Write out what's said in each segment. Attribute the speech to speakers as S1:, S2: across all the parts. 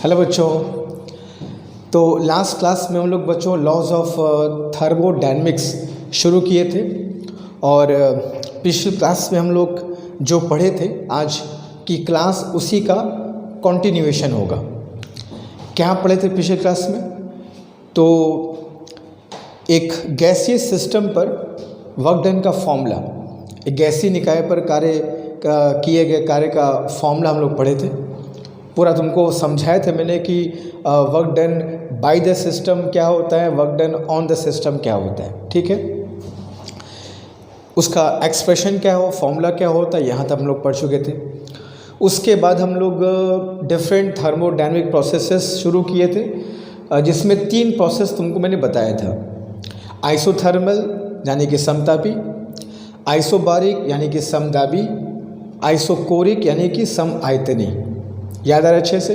S1: Hello बच्चों। तो last class में हम लोग बच्चों लॉज ऑफ थर्मोडायनेमिक्स शुरू किए थे और पिछली क्लास में हम लोग जो पढ़े थे आज की क्लास उसी का कंटिन्यूएशन होगा। क्या पढ़े थे पिछले क्लास में? तो एक गैसीय सिस्टम पर वर्क डन का फॉर्मूला, एक गैसीय निकाय पर किए गए कार्य का फॉर्मूला हम लोग पढ़े थे। पूरा तुमको समझाया था मैंने कि work done by the system क्या होता है, work done on the system क्या होता है। ठीक है, उसका एक्सप्रेशन क्या हो, फॉर्मूला क्या होता है, यहाँ तक हम लोग पढ़ चुके थे। उसके बाद हम लोग डिफरेंट थर्मोडायनेमिक प्रोसेसेस शुरू किए थे, जिसमें 3 प्रोसेस तुमको मैंने बताया था। आइसोथर्मल यानी कि समतापी, आइसोबारिक यानी कि समदाबी, आइसोकोरिक यानी कि समआयतनी। याद आ रहा अच्छे से?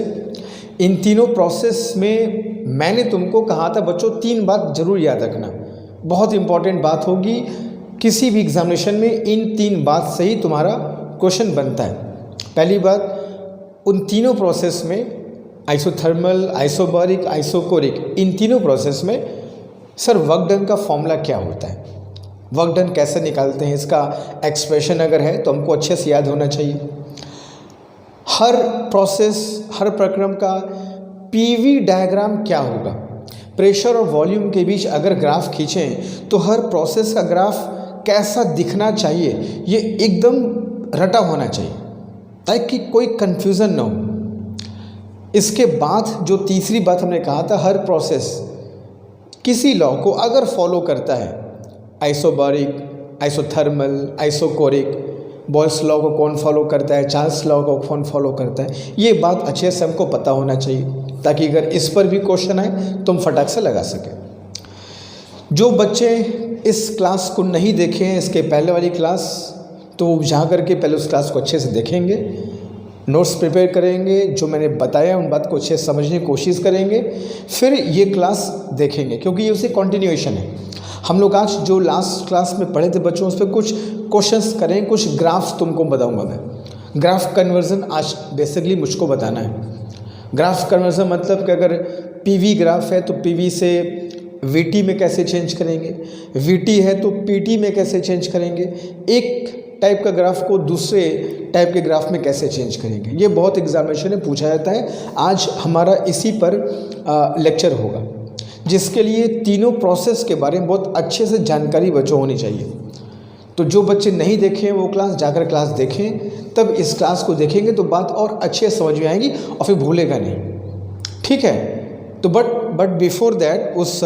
S1: इन तीनों प्रोसेस में मैंने तुमको कहा था बच्चों 3 बात जरूर याद रखना, बहुत इंपॉर्टेंट बात होगी। किसी भी एग्जामिनेशन में इन 3 बात से ही तुम्हारा क्वेश्चन बनता है। पहली बात, उन तीनों प्रोसेस में आइसोथर्मल, आइसोबारिक, आइसोकोरिक, इन तीनों प्रोसेस में सर वर्क डन का फॉर्मूला क्या होता है, वर्क डन कैसे निकालते हैं, इसका एक्सप्रेशन अगर है तो हमको अच्छे से याद होना चाहिए। हर प्रोसेस, हर प्रक्रम का पीवी डायग्राम क्या होगा, प्रेशर और वॉल्यूम के बीच अगर ग्राफ खींचें तो हर प्रोसेस का ग्राफ कैसा दिखना चाहिए, ये एकदम रटा होना चाहिए ताकि कोई कन्फ्यूज़न ना हो। इसके बाद जो तीसरी बात हमने कहा था, हर प्रोसेस किसी लॉ को अगर फॉलो करता है, isobaric, isothermal, isochoric, Boyle's law को कौन फॉलो करता है, चार्ल्स लॉ को कौन फॉलो करता है, ये बात अच्छे से हमको पता होना चाहिए ताकि अगर इस पर भी क्वेश्चन आए तो हम फटाक से लगा सकें। जो बच्चे इस क्लास को नहीं देखे हैं, इसके पहले वाली क्लास, तो जा करके पहले उस क्लास को अच्छे से देखेंगे, नोट्स प्रिपेयर करेंगे, जो मैंने बताया उन बात को अच्छे से समझने की कोशिश करेंगे, फिर ये क्लास देखेंगे क्योंकि ये उसी कंटिन्यूएशन है। हम लोग आज जो लास्ट क्लास में पढ़े थे बच्चों, उस पर कुछ क्वेश्चंस करें, कुछ ग्राफ्स तुमको बताऊंगा मैं। ग्राफ कन्वर्जन आज बेसिकली मुझको बताना है। ग्राफ कन्वर्जन मतलब कि अगर पीवी ग्राफ है तो पीवी से वीटी में कैसे चेंज करेंगे, वीटी है तो पीटी में कैसे चेंज करेंगे, एक टाइप का ग्राफ को दूसरे टाइप के ग्राफ में कैसे चेंज करेंगे। ये बहुत एग्जामिनेशन में पूछा जाता है। आज हमारा इसी पर लेक्चर होगा, जिसके लिए तीनों प्रोसेस के बारे में बहुत अच्छे से जानकारी बच्चों होनी चाहिए। तो जो बच्चे नहीं देखें वो क्लास जाकर क्लास देखें, तब इस क्लास को देखेंगे तो बात और अच्छे से समझ में आएगी और फिर भूलेगा नहीं। ठीक है, तो बट बिफोर दैट, उस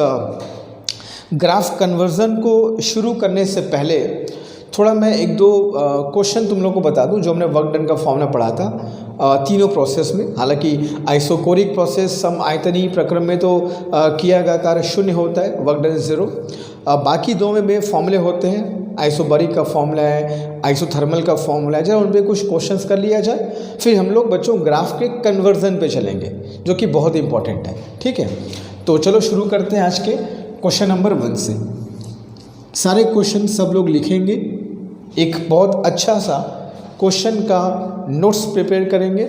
S1: ग्राफ कन्वर्जन को शुरू करने से पहले थोड़ा मैं 1-2 क्वेश्चन तुम लोग को बता दूं जो हमने वर्क डन का फॉर्मूला पढ़ा था तीनों प्रोसेस में। हालांकि आइसोकोरिक प्रोसेस सम आयतनी प्रक्रम में तो किया गया कार्य 0 होता है, वर्क डन 0। बाकी 2 में फॉर्मूले होते हैं, आइसोबारिक का फॉर्मूला है, आइसोथर्मल का फॉर्मूला है। जब उन पर कुछ क्वेश्चंस कर लिया जाए फिर हम लोग बच्चों ग्राफ के कन्वर्जन पे चलेंगे, जो कि बहुत इंपॉर्टेंट है। ठीक है, तो चलो शुरू करते हैं आज के क्वेश्चन नंबर 1 से। सारे क्वेश्चन सब लोग लिखेंगे, एक बहुत अच्छा सा क्वेश्चन का नोट्स प्रिपेयर करेंगे।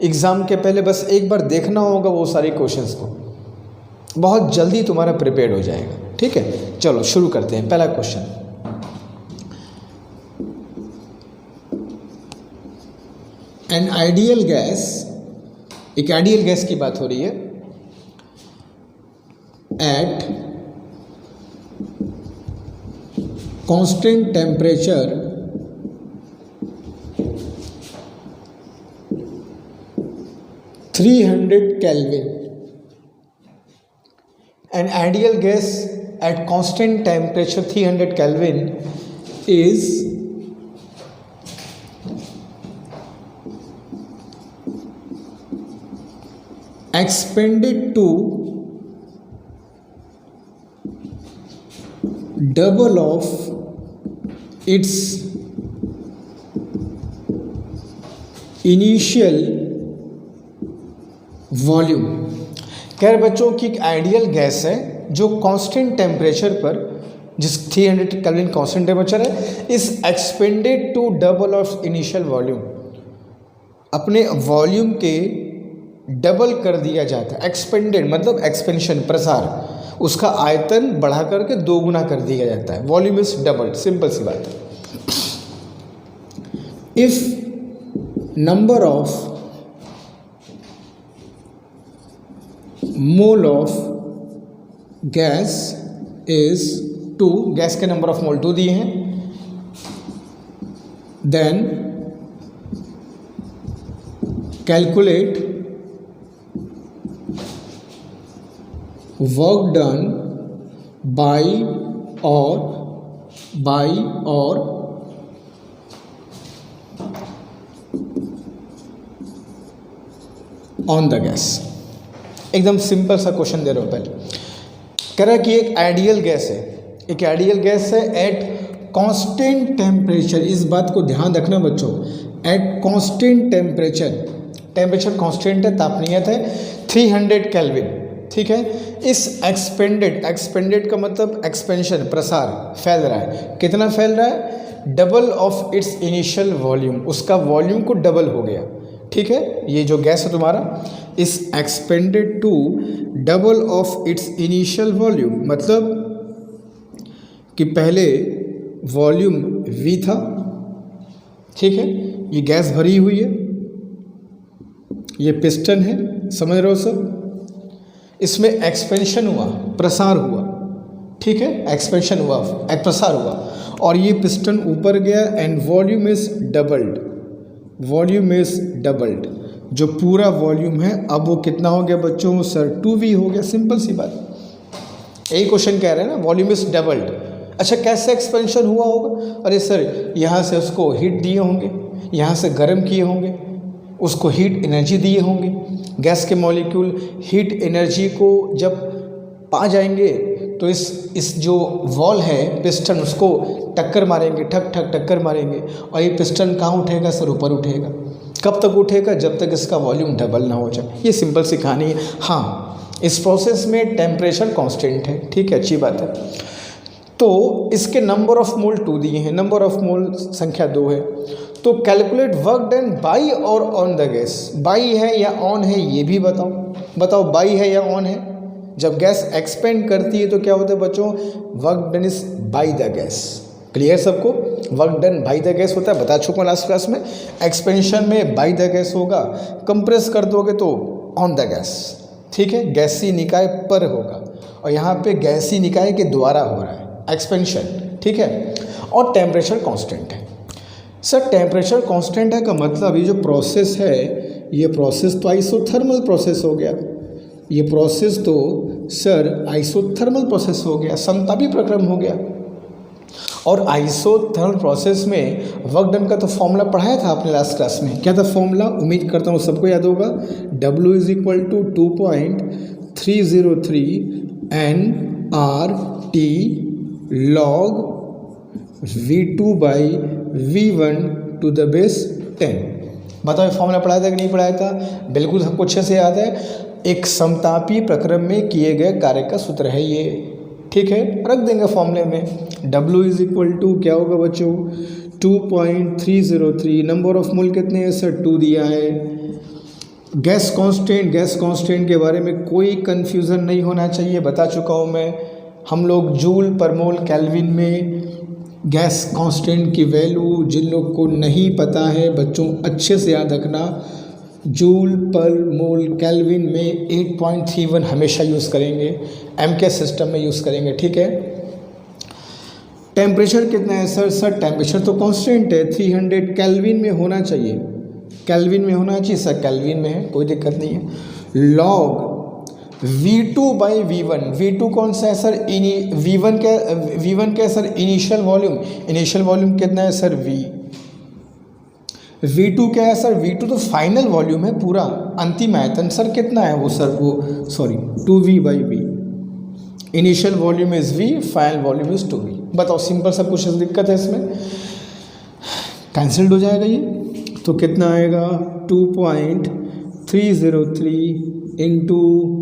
S1: एग्ज़ाम के पहले बस एक बार देखना होगा वो सारे क्वेश्चंस को, बहुत जल्दी तुम्हारा प्रिपेयर हो जाएगा। ठीक है, चलो शुरू करते हैं। पहला क्वेश्चन, एन आइडियल गैस, एक आइडियल गैस की बात हो रही है, at constant temperature Kelvin. An ideal gas at constant temperature 300 Kelvin is expanded to double of its initial volume. कह रहे बच्चों कि एक आइडियल गैस है जो कांस्टेंट टेम्परेचर पर, जिस 300 केल्विन कांस्टेंट टेम्परेचर है, is expanded to double of initial volume, अपने वॉल्यूम के डबल कर दिया जाता है। एक्सपेंडेड मतलब एक्सपेंशन, प्रसार, उसका आयतन बढ़ा करके 2 गुना कर दिया जाता है। वॉल्यूम इज डबल्ड, सिंपल सी बात है। If number of mole of gas is 2, gas के नंबर ऑफ मोल 2 दिए हैं, then calculate work done by और ऑन द गैस। एकदम सिंपल सा क्वेश्चन दे रहा हूँ। पहले कह रहा है कि एक आइडियल गैस है, एक आइडियल गैस है एट कांस्टेंट टेम्परेचर। इस बात को ध्यान रखना बच्चों, at constant temperature, temperature constant है, तापनीयत है 300 केल्विन, ठीक है। इस एक्सपेंडेड का मतलब एक्सपेंशन, प्रसार, फैल रहा है। कितना फैल रहा है? Double of its initial volume, उसका वॉल्यूम को डबल हो गया, ठीक है। ये जो गैस है तुम्हारा, is expanded to double of its initial volume, मतलब कि पहले वॉल्यूम V था, ठीक है। ये गैस भरी हुई है, ये पिस्टन है, समझ रहे हो सब। इसमें एक्सपेंशन हुआ, प्रसार हुआ, ठीक है, एक्सपेंशन हुआ, एक प्रसार हुआ, और ये पिस्टन ऊपर गया and volume is doubled, volume is doubled. जो पूरा वॉल्यूम है अब वो कितना हो गया बच्चों? सर 2V हो गया, सिंपल सी बात। यही क्वेश्चन कह रहे हैं ना, वॉल्यूम इज डबल्ड। अच्छा, कैसे एक्सपेंशन हुआ होगा? अरे सर, यहाँ से उसको हीट दिए होंगे, यहाँ से गर्म किए होंगे, उसको हीट एनर्जी दिए होंगे। गैस के मॉलिक्यूल हीट एनर्जी को जब पा जाएंगे तो इस जो वॉल है पिस्टन, उसको टक्कर मारेंगे, ठक ठक टक्कर मारेंगे, और ये पिस्टन कहाँ उठेगा? सर ऊपर उठेगा। कब तक उठेगा? जब तक इसका वॉल्यूम डबल ना हो जाए। ये सिंपल सी कहानी है। हाँ, इस प्रोसेस में टेम्परेचर कांस्टेंट है, ठीक है, अच्छी बात है। तो इसके नंबर ऑफ मोल 2 दिए हैं, नंबर ऑफ मोल संख्या 2 है। तो कैलकुलेट वर्क डन बाई और ऑन द गैस। बाई है या ऑन है ये भी बताओ, बाई है या ऑन है? जब गैस एक्सपेंड करती है तो क्या होता है बच्चों? Work done is by the gas. Clear सबको? Work done by the gas होता है, बता चुका लास्ट क्लास में। एक्सपेंशन में बाई द गैस होगा, कंप्रेस कर दोगे तो ऑन द गैस, ठीक है, गैसीय निकाय पर होगा, और यहाँ पे गैसीय निकाय के द्वारा हो रहा है एक्सपेंशन, ठीक है। और टेम्परेचर कांस्टेंट है। सर टेम्परेचर कांस्टेंट है का मतलब ये जो प्रोसेस है, ये प्रोसेस तो आइसोथर्मल प्रोसेस हो गया, ये प्रोसेस तो सर आइसोथर्मल प्रोसेस हो गया, समतापी प्रक्रम हो गया। और आइसोथर्मल प्रोसेस में वर्क डन का तो फॉर्मूला पढ़ाया था आपने लास्ट क्लास में। क्या था फॉर्मूला? उम्मीद करता हूँ सबको याद होगा। W = 2.303 nRT log V2/V1 to the base 10। बताओ ये फॉर्मूला पढ़ाया था कि नहीं पढ़ाया था? बिल्कुल सबको अच्छे से याद है। एक समतापी प्रक्रम में किए गए कार्य का सूत्र है ये, ठीक है, रख देंगे फॉर्मूले में। W = क्या होगा बच्चों? 2.303। नंबर ऑफ मोल कितने हैं सर? 2 दिया है। गैस कांस्टेंट के बारे में कोई कन्फ्यूज़न नहीं होना चाहिए, बता चुका हूँ मैं। हम लोग जूल पर मोल केल्विन में गैस कांस्टेंट की वैल्यू, जिन लोग को नहीं पता है बच्चों अच्छे से याद रखना, जूल पर मोल केल्विन में 8.31 हमेशा यूज़ करेंगे, एमके सिस्टम में यूज़ करेंगे, ठीक है। टेम्परेचर कितना है सर? सर टेम्परेचर तो कांस्टेंट है, 300 केल्विन में होना चाहिए, केल्विन में होना चाहिए सर, केल्विन में है, कोई दिक्कत नहीं है। लॉग V2/V1, V2 कौन सा है सर? V1 क्या है सर? इनिशियल वॉल्यूम कितना है सर? V2 क्या है सर? V2 तो फाइनल वॉल्यूम है, पूरा अंतिम आयतन। सर कितना है वो सर? वो sorry 2V/V। Initial volume is V, final volume is 2V। बताओ, सिंपल सब कुछ दिक्कत है इसमें? कैंसल्ड हो जाएगा ये, तो कितना आएगा? 2.303 इंटू,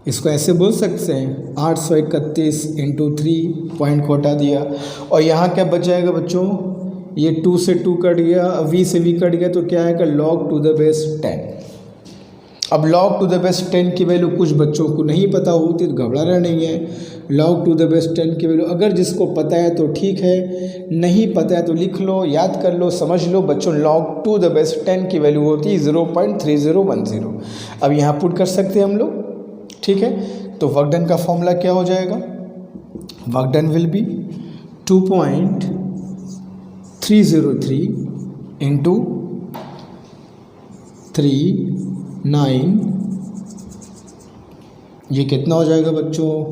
S1: इसको ऐसे बोल सकते हैं 831 इंटू 3, पॉइंट को हटा दिया, और यहाँ क्या बच जाएगा बच्चों? ये 2 से 2 कट गया, V से V कट गया, तो क्या आएगा? log to the base 10। अब log टू द बेस 10 की वैल्यू कुछ बच्चों को नहीं पता होती तो घबराना नहीं है। log टू द बेस 10 की वैल्यू अगर जिसको पता है तो ठीक है, नहीं पता है तो लिख लो, याद कर लो, समझ लो बच्चों। log टू द बेस 10 की वैल्यू होती है 0.3010। अब यहाँ पुट कर सकते हैं हम लोग, ठीक है। तो वर्क डन का फॉर्मूला क्या हो जाएगा? Work done will be 2.303 into 39, ये कितना हो जाएगा बच्चों?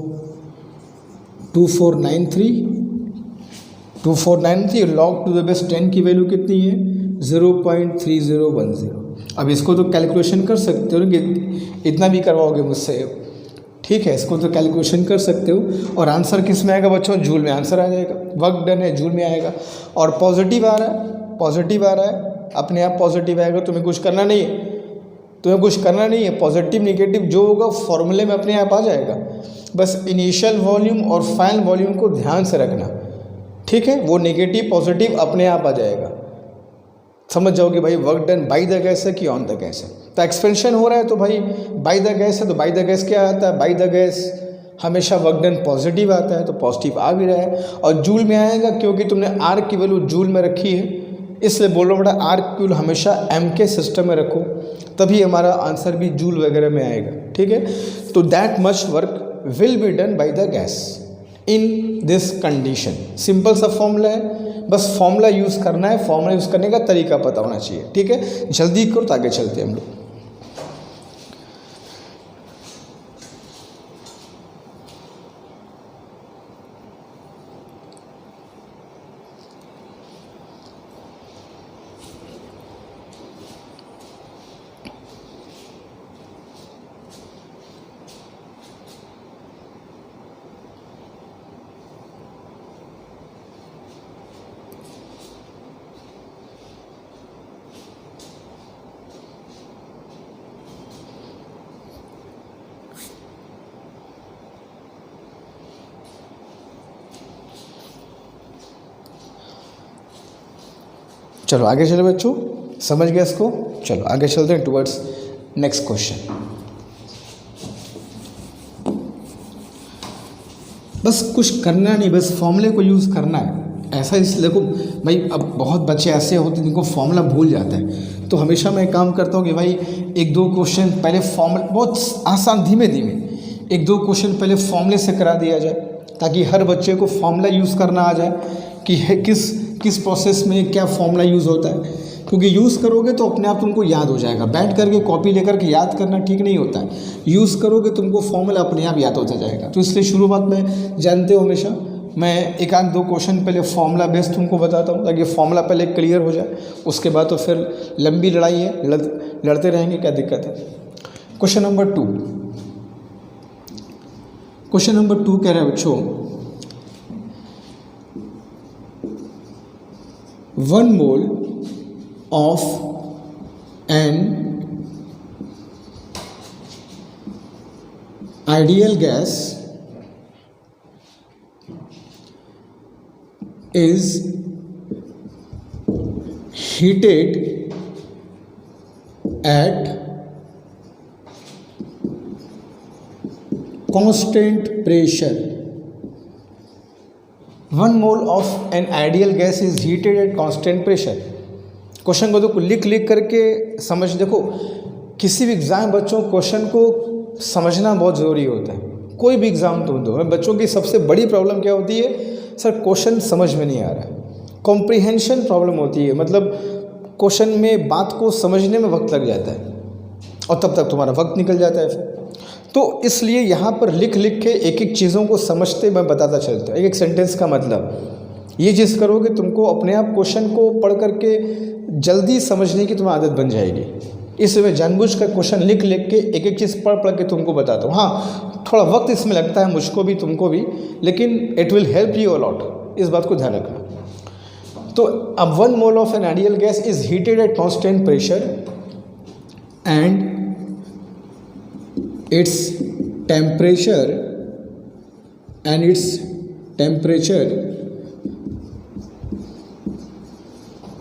S1: 2493। लॉग टू द बेस 10 की वैल्यू कितनी है? 0.3010। अब इसको तो कैलकुलेशन कर सकते हो, इतना भी करवाओगे मुझसे, ठीक है। इसको तो कैलकुलेशन कर सकते हो और आंसर किस में आएगा बच्चों? जूल में आंसर आ जाएगा। वर्क डन है, जूल में आएगा और पॉजिटिव आ रहा है, अपने आप पॉजिटिव आएगा। तुम्हें कुछ करना नहीं है, पॉजिटिव निगेटिव जो होगा फॉर्मूले में अपने आप आ जाएगा। बस इनिशियल वॉल्यूम और फाइनल वॉल्यूम को ध्यान से रखना, ठीक है। वो नेगेटिव पॉजिटिव अपने आप आ जाएगा, समझ जाओगे भाई work done by the gas है कि ऑन द गैस है। तो एक्सपेंशन हो रहा है तो भाई बाई द गैस है, तो बाई द गैस क्या आता है? बाई द गैस हमेशा वर्क डन पॉजिटिव आता है, तो पॉजिटिव आ भी रहा है। और जूल में आएगा क्योंकि तुमने आर की वैल्यू जूल में रखी है, इसलिए बोल रहा हूँ बेटा आर की वैल्यू हमेशा एम के सिस्टम में रखो, तभी हमारा आंसर भी जूल वगैरह में आएगा, ठीक है। तो that much work will be done by the gas in this condition. Simple सा फॉर्मूला है, बस फॉर्मूला यूज़ करना है, फॉर्मूला यूज़ करने का तरीका पता होना चाहिए, ठीक है। जल्दी करो तो आगे चलते हैं हम लोग। चलो आगे चलो बच्चों, समझ गए इसको? चलो आगे चलते हैं टुवर्ड्स नेक्स्ट क्वेश्चन। बस कुछ करना नहीं, बस फॉर्मूले को यूज़ करना है। ऐसा इसलिए देखो भाई, अब बहुत बच्चे ऐसे होते हैं जिनको फॉर्मूला भूल जाता है, तो हमेशा मैं काम करता हूँ कि भाई एक दो क्वेश्चन पहले फॉर्मूला, बहुत आसान, धीमे धीमे एक दो क्वेश्चन पहले फॉर्मूले से करा दिया जाए, ताकि हर बच्चे को फॉर्मूला यूज़ करना आ जाए कि है किस प्रोसेस में क्या फॉर्मूला यूज़ होता है। क्योंकि यूज़ करोगे तो अपने आप तुमको याद हो जाएगा। बैठ करके कॉपी लेकर के याद करना ठीक नहीं होता है, यूज़ करोगे तुमको फॉर्मूला अपने आप याद होता जाएगा। तो इसलिए शुरुआत में जानते हो हमेशा मैं एक आध दो क्वेश्चन पहले फॉर्मूला बेस्ड तुमको बताता हूँ, ताकि फॉर्मूला पहले क्लियर हो जाए, उसके बाद तो फिर लंबी लड़ाई है, लड़ते रहेंगे, क्या दिक्कत है। क्वेश्चन नंबर 2 कह रहे हैं बच्चों, 1 mole of an ideal gas is heated at constant pressure. 1 mole of an ideal gas is heated at constant pressure. Question को तो लिख करके समझ, देखो किसी भी एग्ज़ाम बच्चों क्वेश्चन को समझना बहुत ज़रूरी होता है। कोई भी एग्ज़ाम तुम दो, बच्चों की सबसे बड़ी प्रॉब्लम क्या होती है? सर क्वेश्चन समझ में नहीं आ रहा है, कॉम्प्रिहेंशन प्रॉब्लम होती है। मतलब क्वेश्चन में बात को समझने में वक्त लग जाता है और तब तक तुम्हारा वक्त निकल जाता है फिर। तो इसलिए यहाँ पर लिख के एक एक चीज़ों को समझते मैं बताता चलता हूँ। एक सेंटेंस का मतलब ये चीज़ करोगे तुमको अपने आप क्वेश्चन को पढ़ करके जल्दी समझने की तुम्हें आदत बन जाएगी। इसलिए जानबूझ कर क्वेश्चन लिख के एक एक चीज़ पढ़ के तुमको बताता हूँ। हाँ, थोड़ा वक्त इसमें लगता है मुझको भी तुमको भी, लेकिन it will help you a lot, इस बात को ध्यान रखना। तो अब 1 mole of an ideal gas is heated at constant pressure and its temperature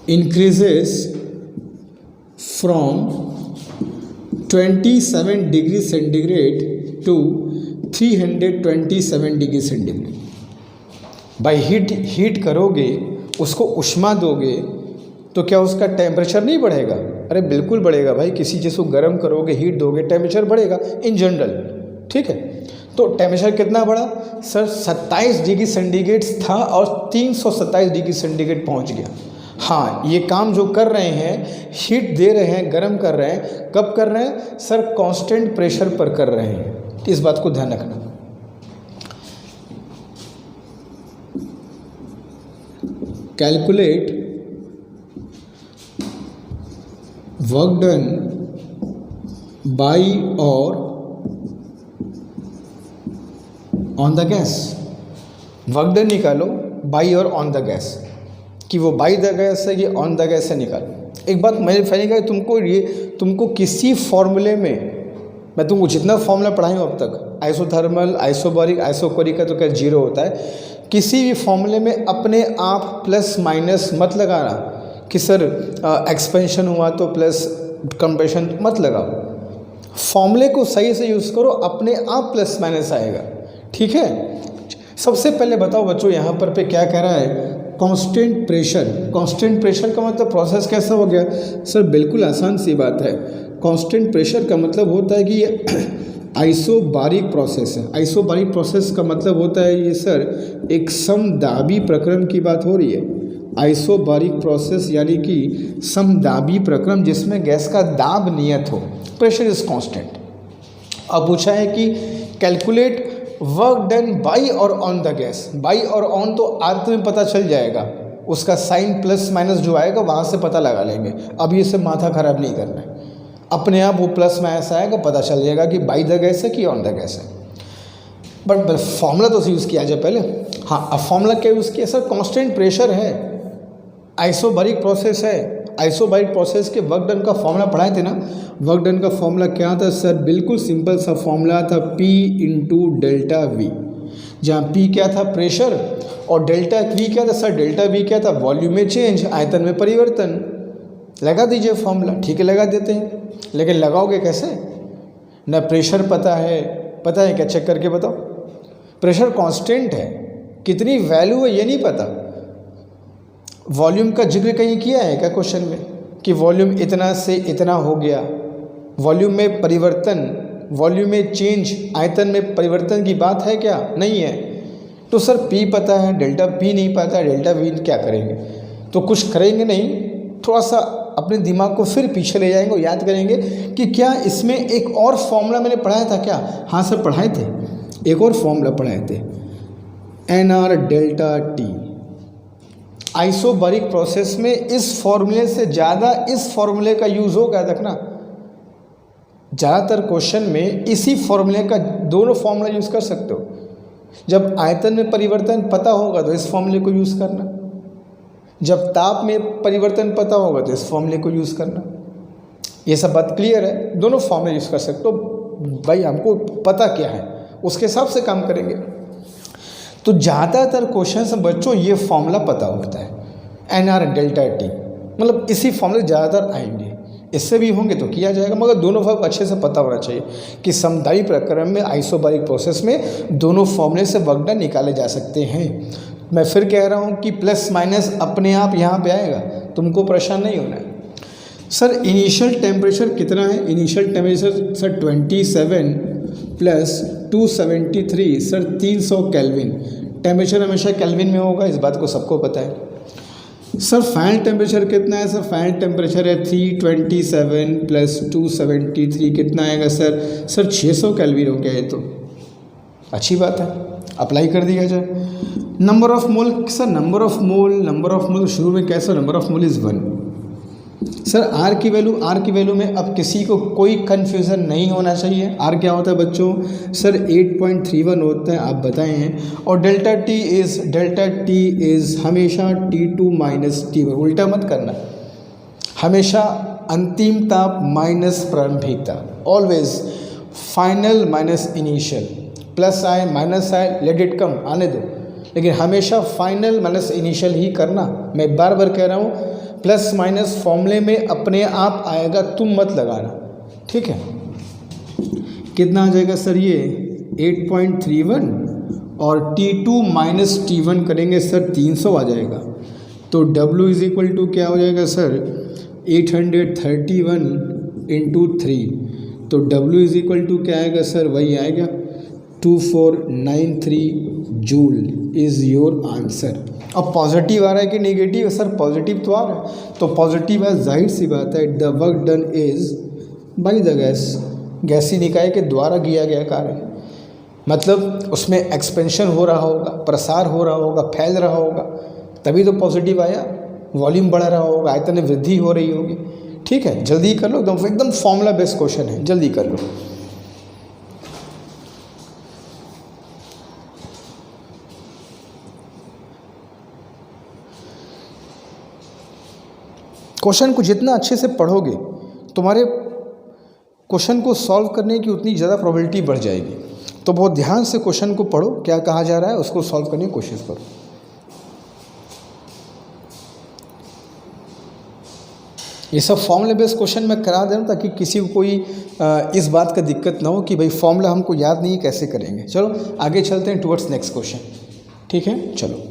S1: increases from 27 degree centigrade to 327 degree centigrade. भाई हीट करोगे, उसको उष्मा दोगे तो क्या उसका टेम्परेचर नहीं बढ़ेगा? अरे बिल्कुल बढ़ेगा भाई। किसी चीज़ को गर्म करोगे, हीट दोगे, टेम्परेचर बढ़ेगा इन जनरल, ठीक है। तो टेम्परेचर कितना बढ़ा सर? 27 डिग्री सेंटीग्रेड था और 327 डिग्री सेंटीग्रेड पहुंच गया। हाँ, ये काम जो कर रहे हैं, हीट दे रहे हैं, गर्म कर रहे हैं, कब कर रहे हैं सर? कांस्टेंट प्रेशर पर कर रहे हैं। इस बात को ध्यान रखना। कैलकुलेट वर्क डन बाई और on the gas. Work done निकालो बाई और ऑन द गैस, कि वो बाई द गैस है कि ऑन द गैस है निकालो। एक बात मैं फैलेगा, तुमको किसी फॉर्मूले में, मैं तुमको जितना फॉर्मूला पढ़ाई हूँ अब तक, आइसोथर्मल, आइसोबारिक, आइसोकोरिक का तो क्या जीरो होता है। किसी भी फॉर्मूले में अपने आप प्लस माइनस मत लगाना कि सर एक्सपेंशन हुआ तो प्लस कंप्रेशन मत लगाओ। फॉर्मूले को सही से यूज़ करो, अपने आप प्लस माइनस आएगा, ठीक है। सबसे पहले बताओ बच्चों, यहाँ पर पे क्या कह रहा है? Constant pressure. कांस्टेंट प्रेशर का मतलब प्रोसेस कैसा हो गया सर? बिल्कुल आसान सी बात है। कांस्टेंट प्रेशर का मतलब होता है कि ये आइसोबारिक प्रोसेस है। आइसोबारिक प्रोसेस का मतलब होता है ये सर एक समदाबी प्रक्रम की बात हो रही है। आइसोबारिक प्रोसेस यानी कि समदाबी प्रक्रम जिसमें गैस का दाब नियत हो, प्रेशर इज कांस्टेंट। अब पूछा है कि कैलकुलेट वर्क डन बाई और ऑन द गैस। बाई और ऑन तो अर्थ में पता चल जाएगा, उसका साइन प्लस माइनस जो आएगा वहाँ से पता लगा लेंगे। अब ये सब माथा खराब नहीं करना है, अपने आप वो प्लस माइनस आएगा, पता चल जाएगा कि बाई द गैस है कि ऑन द गैस है। बट फॉर्मूला तो यूज़ किया जाए पहले। हाँ, अब फॉर्मूला क्या यूज़ किया सर? कांस्टेंट प्रेशर है, आइसोबारिक प्रोसेस है। आइसोबारिक प्रोसेस के वर्क डन का फॉर्मूला पढ़ाए थे ना। वर्क डन का फॉर्मूला क्या था सर? बिल्कुल सिंपल सा फॉर्मूला था, P इंटू डेल्टा वी, जहाँ P क्या था? प्रेशर, और डेल्टा V क्या था सर? डेल्टा V क्या था? वॉल्यूम में चेंज, आयतन में परिवर्तन। लगा दीजिए फॉर्मूला, ठीक है, लगा देते हैं। लेकिन लगाओगे कैसे? ना प्रेशर पता है क्या? चेक करके बताओ। प्रेशर कांस्टेंट है, कितनी वैल्यू है ये नहीं पता। वॉल्यूम का जिक्र कहीं किया है क्या क्वेश्चन में कि वॉल्यूम इतना से इतना हो गया? वॉल्यूम में परिवर्तन, वॉल्यूम में चेंज, आयतन में परिवर्तन की बात है क्या? नहीं है। तो सर P पता है, डेल्टा P नहीं पता, डेल्टा V क्या करेंगे? तो कुछ करेंगे नहीं, थोड़ा सा अपने दिमाग को फिर पीछे ले जाएंगे और याद करेंगे कि क्या इसमें एक और फॉर्मूला मैंने पढ़ाया था क्या? हाँ सर पढ़ाए थे, एक और फॉर्मूला पढ़ाए थे, NR delta T। Isobaric process में इस फॉर्मूले से ज़्यादा इस फॉर्मूले का यूज़ होगा, देखना। ज़्यादातर क्वेश्चन में इसी फॉर्मूले का दोनों फॉर्मूला यूज़ कर सकते हो। जब आयतन में परिवर्तन पता होगा तो इस फॉर्मूले को यूज़ करना, जब ताप में परिवर्तन पता होगा तो इस फॉर्मूले को यूज़ करना। ये सब बात क्लियर है, दोनों फॉर्मूले यूज़ कर सकते हो। भाई हमको पता क्या है उसके हिसाब से काम करेंगे। तो ज़्यादातर क्वेश्चंस बच्चों ये फॉर्मूला पता होता है, NR डेल्टा T, मतलब इसी फॉर्मूले ज़्यादातर आएंगे। इससे भी होंगे तो किया जाएगा, मगर दोनों फॉर्म अच्छे से पता होना चाहिए कि समदायी प्रक्रम में आइसोबारिक प्रोसेस में दोनों फॉर्मूले से वर्क डन निकाले जा सकते हैं। मैं फिर कह रहा हूँ कि प्लस माइनस अपने आप यहाँ पे आएगा, तुमको परेशान नहीं होना है। सर इनिशियल टेम्परेचर कितना है? Initial temperature sir 27 plus 273 sir 300 kelvin. Temperature हमेशा केल्विन में होगा, इस बात को सबको पता है। सर फाइनल टेम्परेचर कितना है? सर फाइनल टेम्परेचर है 327 प्लस 273, कितना आएगा सर? सर 600 केल्विन हो गया। ये तो अच्छी बात है, अप्लाई कर दिया जाए। Number of mole sir, number of mole शुरू में कैसा? Number of mole is 1। Sir R की वैल्यू में अब किसी को कोई कन्फ्यूज़न नहीं होना चाहिए। आर क्या होता है बच्चों? सर 8.31 होता है, आप बताएं हैं। और डेल्टा टी इज़ हमेशा T2 माइनस T1, उल्टा मत करना, हमेशा अंतिम ताप माइनस प्रारंभिक ताप, always final minus initial. Plus आए माइनस आए, लेट इट कम, आने दो, लेकिन हमेशा फाइनल माइनस इनिशियल ही करना। मैं बार बार कह रहा हूँ, प्लस माइनस फॉर्मूले में अपने आप आएगा, तुम मत लगाना, ठीक है। कितना आ जाएगा सर ये 8.31 और T2 माइनस T1 करेंगे सर 300 आ जाएगा। तो W इज इक्वल टू क्या हो जाएगा सर 831 इंटू 3। तो W इज इक्वल टू क्या आएगा सर, वही आएगा 2493 जूल इज़ योर आंसर। अब पॉजिटिव आ रहा है कि नेगेटिव? सर पॉजिटिव तो आ रहा है, तो पॉजिटिव है, जाहिर सी बात है the work done is by the gas, गैसीय निकाय के द्वारा किया गया कार्य, मतलब उसमें एक्सपेंशन हो रहा होगा, प्रसार हो रहा होगा, फैल रहा होगा, तभी तो पॉजिटिव आया, वॉल्यूम बढ़ रहा होगा, आयतन में वृद्धि हो रही होगी। ठीक है, जल्दी कर लो, एकदम फॉर्मूला बेस्ड क्वेश्चन है, जल्दी कर लो। क्वेश्चन को जितना अच्छे से पढ़ोगे तुम्हारे क्वेश्चन को सॉल्व करने की उतनी ज़्यादा प्रोबेबिलिटी बढ़ जाएगी। तो बहुत ध्यान से क्वेश्चन को पढ़ो, क्या कहा जा रहा है उसको सॉल्व करने की कोशिश करो। ये सब फॉर्मूला बेस्ड क्वेश्चन मैं करा दे रहा हूँ ताकि किसी को कोई इस बात का दिक्कत ना हो कि भाई फॉर्मूला हमको याद नहीं है, कैसे करेंगे। चलो आगे चलते हैं टुवर्ड्स नेक्स्ट क्वेश्चन। ठीक है, चलो।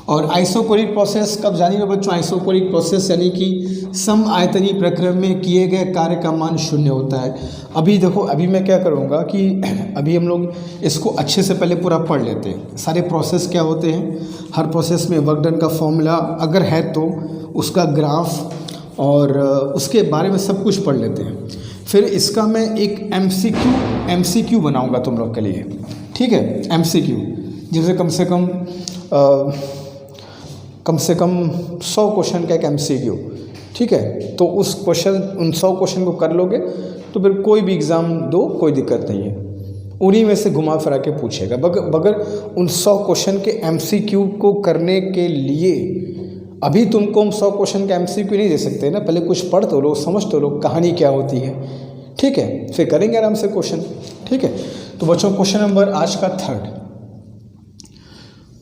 S1: और आइसोकोरिक प्रोसेस कब जानिए बच्चों? आइसोकोरिक प्रोसेस यानी कि सम आयतनीय प्रक्रम में किए गए कार्य का मान शून्य होता है। अभी देखो, अभी मैं क्या करूँगा कि अभी हम लोग इसको अच्छे से पहले पूरा पढ़ लेते हैं, सारे प्रोसेस क्या होते हैं, हर प्रोसेस में वर्क डन का फॉर्मूला अगर है तो उसका ग्राफ और उसके बारे में सब कुछ पढ़ लेते हैं। फिर इसका मैं एक MCQ बनाऊँगा तुम लोग के लिए। ठीक है, MCQ जिसे कम से कम 100 क्वेश्चन का एक MCQ। ठीक है, तो उन 100 क्वेश्चन को कर लोगे तो फिर कोई भी एग्ज़ाम दो, कोई दिक्कत नहीं है, उन्हीं में से घुमा फिरा के पूछेगा। मगर उन 100 क्वेश्चन के MCQ को करने के लिए अभी तुमको हम 100 क्वेश्चन का MCQ नहीं दे सकते ना, पहले कुछ पढ़ तो लो, समझ तो लो कहानी क्या होती है। ठीक है, फिर करेंगे आराम से क्वेश्चन। ठीक है, तो बच्चों क्वेश्चन नंबर आज का 3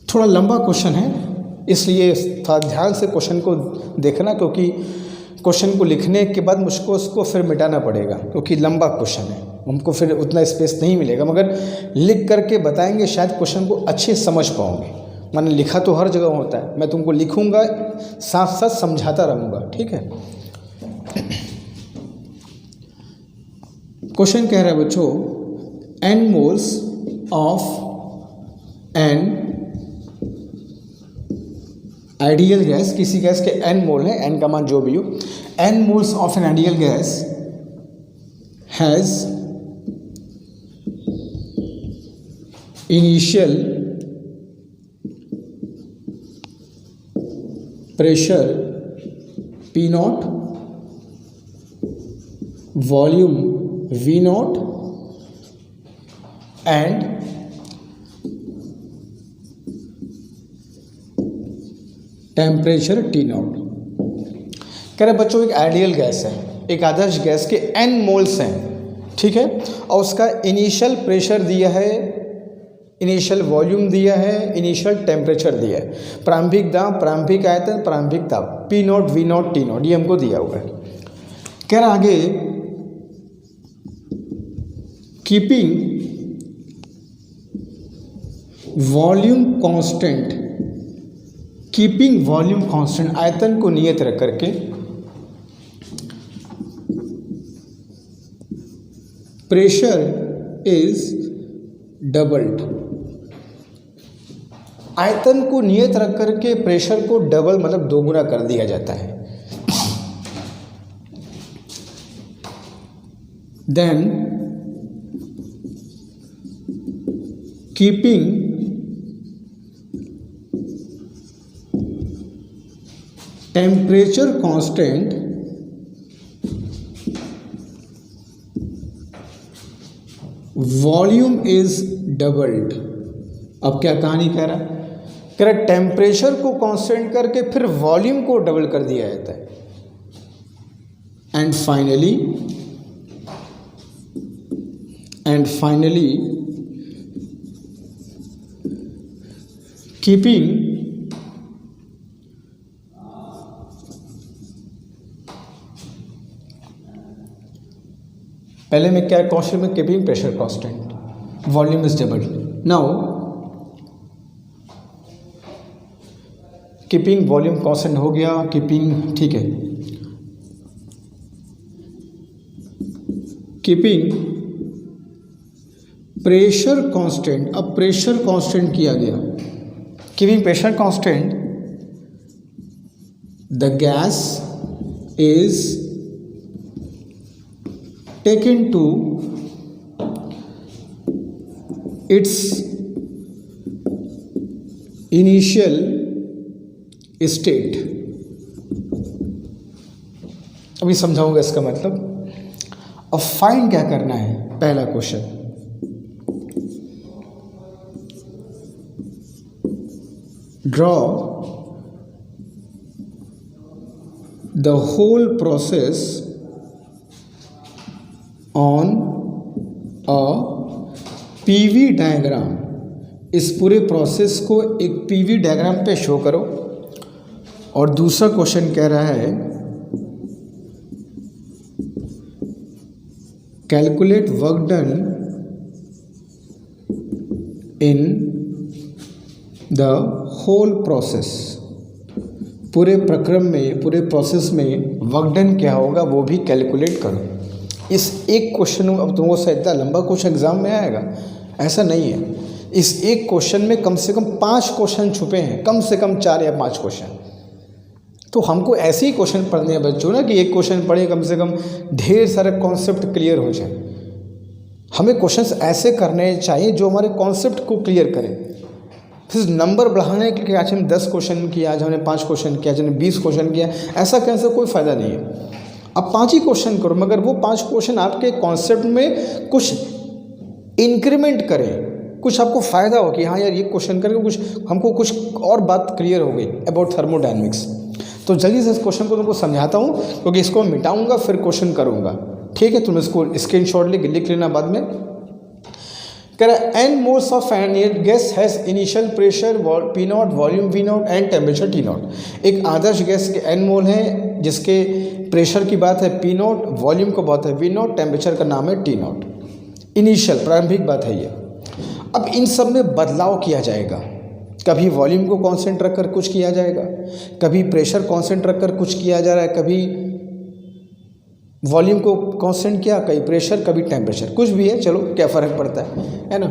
S1: थोड़ा लंबा क्वेश्चन है, इसलिए थोड़ा ध्यान से क्वेश्चन को देखना, क्योंकि क्वेश्चन को लिखने के बाद मुझको उसको फिर मिटाना पड़ेगा, क्योंकि लंबा क्वेश्चन है, हमको फिर उतना स्पेस नहीं मिलेगा। मगर लिख करके बताएंगे शायद क्वेश्चन को अच्छे समझ पाओगे। मैंने लिखा तो हर जगह होता है, मैं तुमको लिखूंगा साथ साथ समझाता रहूँगा। ठीक है, क्वेश्चन कह रहा है बच्चों, n moles of an ideal gas, किसी गैस के n मोल है, n का मान जो भी हो, n moles of an ideal gas has initial pressure P0, volume V0 and temperature T0। कह रहे बच्चों एक आइडियल गैस है, एक आदर्श गैस के n मोल्स हैं। ठीक है, और उसका इनिशियल प्रेशर दिया है, इनिशियल वॉल्यूम दिया है, इनिशियल टेम्परेचर दिया है, प्रारंभिक दाब, प्रारंभिक आयतन, प्रारंभिक ताप P0, V0, T0 ये हमको दिया हुआ है। कह रहा आगे keeping volume constant, keeping volume constant, आयतन को नियत रख करके प्रेशर इज डबल्ड, आयतन को नियत रख करके प्रेशर को डबल मतलब दोगुना कर दिया जाता है। Then keeping temperature constant volume is doubled. अब क्या कहानी कह रहा है? कह रहा टेम्परेचर को कांस्टेंट करके फिर वॉल्यूम को डबल कर दिया जाता है। एंड फाइनली कीपिंग पहले में क्या क्वेश्चन में keeping pressure constant, volume is doubled. Now keeping volume constant हो गया, कीपिंग ठीक है, कीपिंग प्रेशर कांस्टेंट। अब प्रेशर कांस्टेंट किया गया, keeping pressure constant, the gas is taken to its initial state. अभी समझाऊंगा इसका मतलब। अब फाइंड क्या करना है, पहला question, draw the whole process on a PV diagram. इस पूरे प्रोसेस को एक पीवी डायग्राम पे शो करो। और दूसरा क्वेश्चन कह रहा है calculate work done in the whole process. पूरे प्रक्रम में, पूरे प्रोसेस में वर्क डन क्या होगा वो भी कैलकुलेट करो। इस एक क्वेश्चन में, अब तुमको शायद इतना लंबा क्वेश्चन एग्जाम में आएगा, ऐसा नहीं है। इस एक क्वेश्चन में कम से कम 5 क्वेश्चन छुपे हैं, कम से कम 4 या 5 क्वेश्चन। तो हमको ऐसे ही क्वेश्चन पढ़ने हैं बच्चों ना, कि एक क्वेश्चन पढ़े कम से कम ढेर सारे कॉन्सेप्ट क्लियर हो जाए। हमें क्वेश्चंस ऐसे करने चाहिए जो हमारे कॉन्सेप्ट को क्लियर करें। फिर नंबर बढ़ाने के लिए आज हमने 10 क्वेश्चन किया, आज हमने 5 क्वेश्चन किया, आज हमने 20 क्वेश्चन किया, ऐसा कहने से कोई फ़ायदा नहीं है। अब 5 ही क्वेश्चन करो, मगर वो 5 क्वेश्चन आपके कॉन्सेप्ट में कुछ इंक्रीमेंट करें, कुछ आपको फ़ायदा हो कि हाँ यार ये क्वेश्चन करके कुछ हमको कुछ और बात क्लियर हो गई अबाउट थर्मोडायनेमिक्स। तो जल्दी से इस क्वेश्चन को तुमको समझाता हूँ, क्योंकि इसको मिटाऊंगा फिर क्वेश्चन करूँगा, ठीक है। तुम इसको स्क्रीनशॉट लिख लेना बाद में। कह रहा है n moles of an air gas has initial pressure P not, volume V not and temperature T not. एक आदर्श गैस के n मोल है जिसके प्रेशर की बात है P नॉट, वॉल्यूम को बात है V नॉट, टेम्परेचर का नाम है T नॉट। इनिशियल प्रारंभिक बात है ये। अब इन सब में बदलाव किया जाएगा। कभी वॉल्यूम को कांस्टेंट रखकर कुछ किया जाएगा, कभी प्रेशर कांस्टेंट रखकर कुछ किया जा रहा है, कभी वॉल्यूम को कांस्टेंट किया, कभी प्रेशर, कभी टेम्परेचर, कुछ भी है, चलो क्या फ़र्क पड़ता है ना।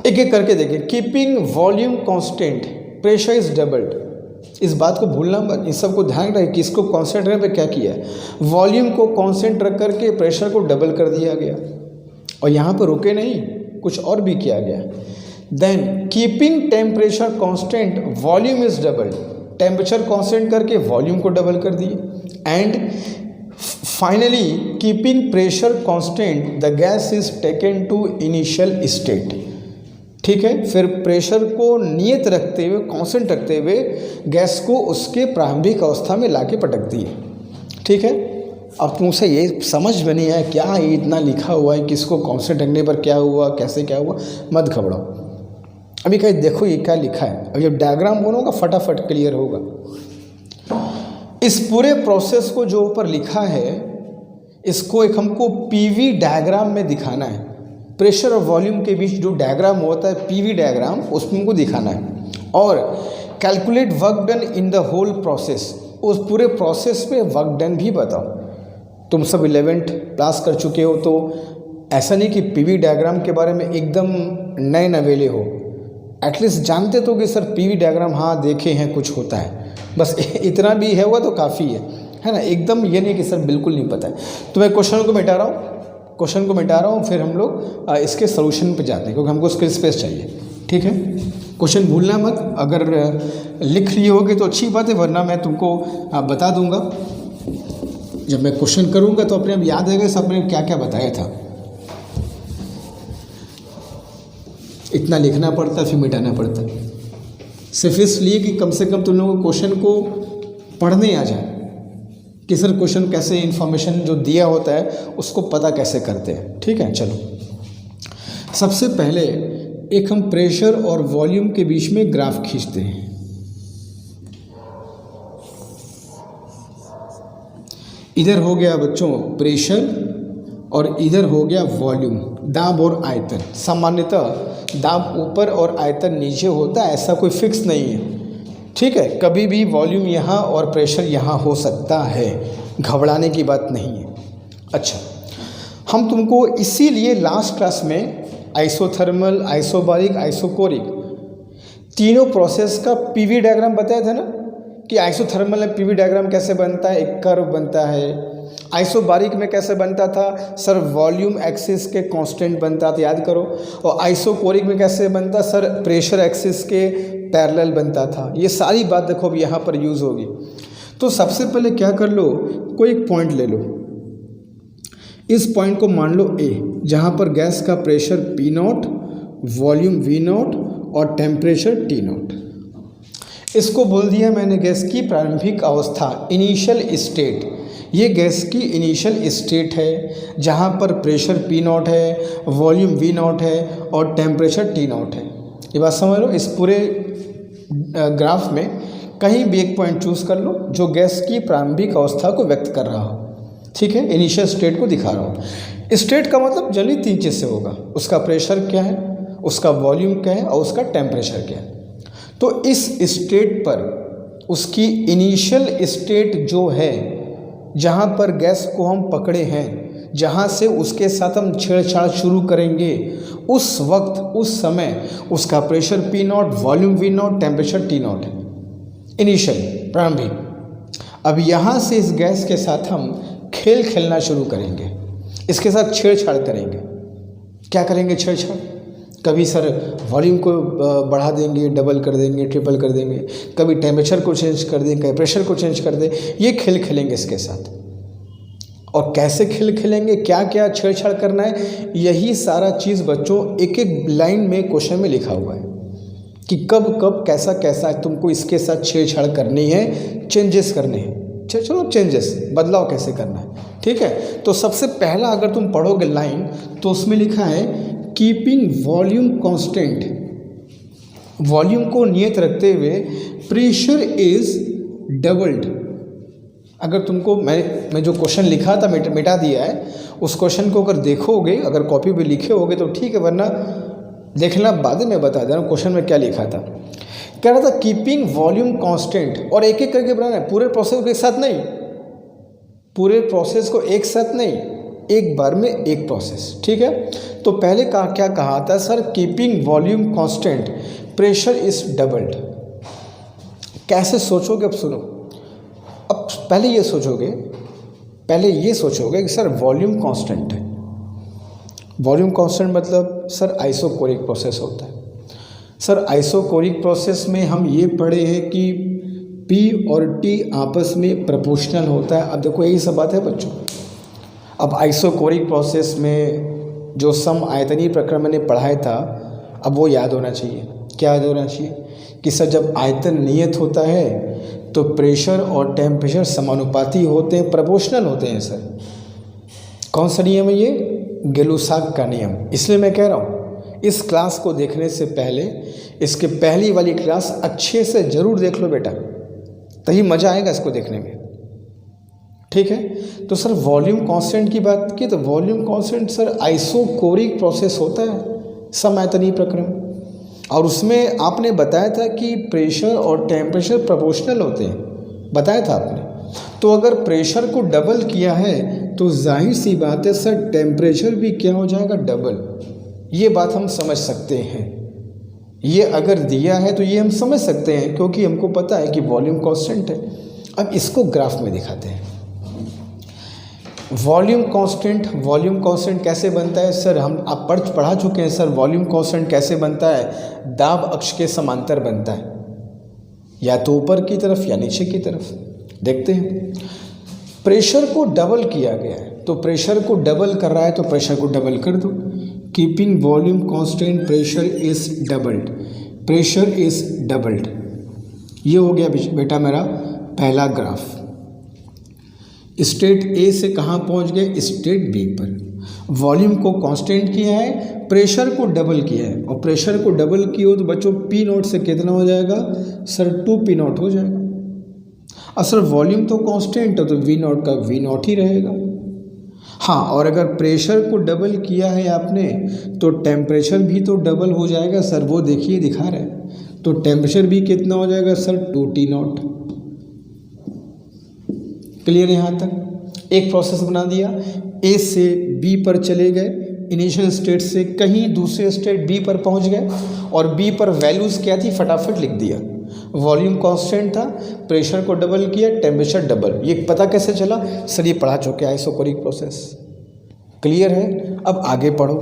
S1: एक एक करके देखिए। Keeping volume constant, pressure is doubled. इस बात को भूलना मत, इस सब को ध्यान रखें कि इसको कांस्टेंट रखने पे क्या किया है। वॉल्यूम को कांस्टेंट रख करके प्रेशर को डबल कर दिया गया, और यहाँ पर रुके नहीं, कुछ और भी किया गया। Then keeping temperature constant, volume is doubled. Temperature constant करके वॉल्यूम को डबल कर दिए। And finally keeping pressure constant, the gas is taken to initial state. ठीक है, फिर प्रेशर को नियत रखते हुए, कांस्टेंट रखते हुए गैस को उसके प्रारंभिक अवस्था में लाके पटक दिए। ठीक है, अब तुमसे ये समझ में नहीं आया क्या ये इतना लिखा हुआ है, किसको कांस्टेंट रखने पर क्या हुआ, कैसे क्या हुआ, मत घबराओ। अभी कहीं देखो ये क्या लिखा है। अब जब डायग्राम बनोगा फटाफट क्लियर होगा। इस पूरे प्रोसेस को जो ऊपर लिखा है, इसको एक हमको पीवी डायग्राम में दिखाना है। प्रेशर और वॉल्यूम के बीच जो डायग्राम होता है पीवी डायग्राम, उसमें हमको दिखाना है। और calculate work done in the whole process, उस पूरे प्रोसेस पे वर्क डन भी बताओ। तुम सब 11th पास कर चुके हो, तो ऐसा नहीं कि पीवी डायग्राम के बारे में एकदम नए नवेले हो। एटलीस्ट जानते तो कि सर पीवी डायग्राम हाँ देखे हैं, कुछ होता है, बस इतना भी है हुआ तो काफ़ी है ना। एकदम ये नहीं कि सर बिल्कुल नहीं पता है। तो मैं क्वेश्चन को मिटा रहा हूँ, फिर हम लोग इसके सोल्यूशन पे जाते हैं, क्योंकि हमको उसके स्पेस चाहिए। ठीक है, क्वेश्चन भूलना मत। अगर लिख लिए होगे तो अच्छी बात है, वरना मैं तुमको बता दूंगा। जब मैं क्वेश्चन करूंगा तो अपने आप याद आएगा सब मैंने क्या क्या बताया था। इतना लिखना पड़ता फिर मिटाना पड़ता, सिर्फ इसलिए कि कम से कम तुम लोगों को क्वेश्चन को पढ़ने आ जाए कि सर क्वेश्चन कैसे, इन्फॉर्मेशन जो दिया होता है उसको पता कैसे करते हैं। ठीक है, चलो सबसे पहले एक हम प्रेशर और वॉल्यूम के बीच में ग्राफ खींचते हैं। इधर हो गया बच्चों प्रेशर और इधर हो गया वॉल्यूम, दाब और आयतन। सामान्यतः दाब ऊपर और आयतन नीचे होता है, ऐसा कोई फिक्स नहीं है, ठीक है। कभी भी वॉल्यूम यहाँ और प्रेशर यहाँ हो सकता है, घबराने की बात नहीं है। अच्छा, हम तुमको इसीलिए लास्ट क्लास में आइसोथर्मल, आइसोबारिक, आइसोकोरिक तीनों प्रोसेस का पीवी डायग्राम बताया था ना, कि आइसोथर्मल में पीवी डायग्राम कैसे बनता है, एक कर्व बनता है। आइसोबारिक में कैसे बनता था सर, वॉल्यूम एक्सिस के कांस्टेंट बनता था, याद करो। और आइसोकोरिक में कैसे बनता सर, प्रेशर एक्सिस के पैरेलल बनता था। ये सारी बात देखो अब यहाँ पर यूज़ होगी। तो सबसे पहले क्या कर लो, कोई एक पॉइंट ले लो, इस पॉइंट को मान लो ए, जहाँ पर गैस का प्रेशर P0, वॉल्यूम V0 और टेम्परेचर T0। इसको बोल दिया मैंने गैस की प्रारंभिक अवस्था, इनिशियल स्टेट। ये गैस की इनिशियल स्टेट है, जहाँ पर प्रेशर P0 है, वॉल्यूम V0 है और टेम्परेचर T0 है। ये बात समझ लो। इस पूरे ग्राफ में कहीं भी एक पॉइंट चूज़ कर लो जो गैस की प्रारंभिक अवस्था को व्यक्त कर रहा हो, ठीक है। इनिशियल स्टेट को दिखा रहा हूँ। स्टेट का मतलब जनरली 3 चीज़ से होगा, उसका प्रेशर क्या है, उसका वॉल्यूम क्या है और उसका टेम्परेचर क्या है। तो इस स्टेट पर उसकी इनिशियल स्टेट जो है, जहाँ पर गैस को हम पकड़े हैं, जहाँ से उसके साथ हम छेड़छाड़ शुरू करेंगे, उस वक्त उस समय उसका pressure P0, volume V0, temperature T0 है, इनिशियल प्रारंभिक। अब यहाँ से इस गैस के साथ हम खेल खेलना शुरू करेंगे, इसके साथ छेड़छाड़ करेंगे। क्या करेंगे छेड़छाड़, कभी सर वॉल्यूम को बढ़ा देंगे, डबल कर देंगे, ट्रिपल कर देंगे, कभी टेम्परेचर को चेंज कर देंगे, कभी प्रेशर को चेंज कर दें। ये खेल खेलेंगे इसके साथ। और कैसे खेल खेलेंगे, क्या क्या छेड़छाड़ करना है, यही सारा चीज़ बच्चों एक एक लाइन में क्वेश्चन में लिखा हुआ है कि कब कब कैसा कैसा तुमको इसके साथ छेड़छाड़ करनी है, चेंजेस करने हैं। चलो चेंजेस, बदलाव कैसे करना है, ठीक है। तो सबसे पहला अगर तुम पढ़ोगे लाइन, तो उसमें लिखा है कीपिंग वॉल्यूम कांस्टेंट, वॉल्यूम को नियत रखते हुए प्रेशर इज डबल्ड। अगर तुमको मैं जो क्वेश्चन लिखा था मिटा दिया है, उस क्वेश्चन को अगर देखोगे, अगर कॉपी पे लिखे होगे तो ठीक है, वरना देखना बाद में बता देना क्वेश्चन में क्या लिखा था। कह रहा था कीपिंग वॉल्यूम कांस्टेंट, और एक एक करके बनाना है, पूरे प्रोसेस को एक साथ नहीं, पूरे प्रोसेस को एक साथ नहीं, एक बार में एक प्रोसेस, ठीक है। तो पहले क्या कहा था sir, keeping volume constant, pressure is doubled. कैसे सोचोगे, अब सुनो। अब पहले ये सोचोगे कि सर वॉल्यूम कांस्टेंट है। वॉल्यूम कांस्टेंट मतलब सर आइसोकोरिक प्रोसेस होता है। सर आइसोकोरिक प्रोसेस में हम ये पढ़े हैं कि P और T आपस में प्रोपोर्शनल होता है। अब देखो यही सब बात है बच्चों। अब आइसोकोरिक प्रोसेस में जो सम आयतनीय प्रक्रम मैंने पढ़ाया था, अब वो याद होना चाहिए। क्या याद होना चाहिए कि सर जब आयतन नियत होता है तो प्रेशर और टेम्परेचर समानुपाती होते हैं, प्रोपोर्शनल होते हैं सर। कौन सा नियम है ये, गै-लुसाक का नियम। इसलिए मैं कह रहा हूँ इस क्लास को देखने से पहले इसके पहली वाली क्लास अच्छे से ज़रूर देख लो बेटा, तभी मज़ा आएगा इसको देखने में, ठीक है। तो सर वॉल्यूम कांस्टेंट की बात की, तो volume constant sir isochoric process होता है, समआयतनीय प्रक्रम, और उसमें आपने बताया था कि प्रेशर और टेम्परेचर प्रोपोर्शनल होते हैं, बताया था आपने। तो अगर प्रेशर को डबल किया है तो जाहिर सी बात है सर टेम्परेचर भी क्या हो जाएगा, डबल। ये बात हम समझ सकते हैं, ये अगर दिया है तो ये हम समझ सकते हैं, क्योंकि हमको पता है कि वॉल्यूम कांस्टेंट है। अब इसको ग्राफ में दिखाते हैं। वॉल्यूम कांस्टेंट कैसे बनता है सर, हम आप पढ़ा चुके हैं सर। वॉल्यूम कांस्टेंट कैसे बनता है, दाब अक्ष के समांतर बनता है, या तो ऊपर की तरफ या नीचे की तरफ। देखते हैं, प्रेशर को डबल किया गया है, तो प्रेशर को डबल कर रहा है तो प्रेशर को डबल कर दो। Keeping volume constant, pressure is doubled. ये हो गया बेटा मेरा पहला ग्राफ। स्टेट ए से कहाँ पहुँच गए, स्टेट बी पर। वॉल्यूम को कांस्टेंट किया है, प्रेशर को डबल किया है, और प्रेशर को डबल किया हो तो बच्चों P0 से कितना हो जाएगा सर, 2P0 हो जाएगा। और सर वॉल्यूम तो कांस्टेंट है तो V0 का V0 ही रहेगा। हाँ, और अगर प्रेशर को डबल किया है आपने तो टेम्परेचर भी तो डबल हो जाएगा सर, वो देखिए दिखा रहे हैं। तो टेम्परेचर भी कितना हो जाएगा सर, 2T0। क्लियर है यहाँ तक? एक प्रोसेस बना दिया, ए से बी पर चले गए, इनिशियल स्टेट से कहीं दूसरे स्टेट बी पर पहुँच गए, और बी पर वैल्यूज़ क्या थी फटाफट लिख दिया। वॉल्यूम कांस्टेंट था, प्रेशर को डबल किया, टेम्परेचर डबल। ये पता कैसे चला सर? ये पढ़ा चुके आइसोकोरिक प्रोसेस। क्लियर है? अब आगे पढ़ो।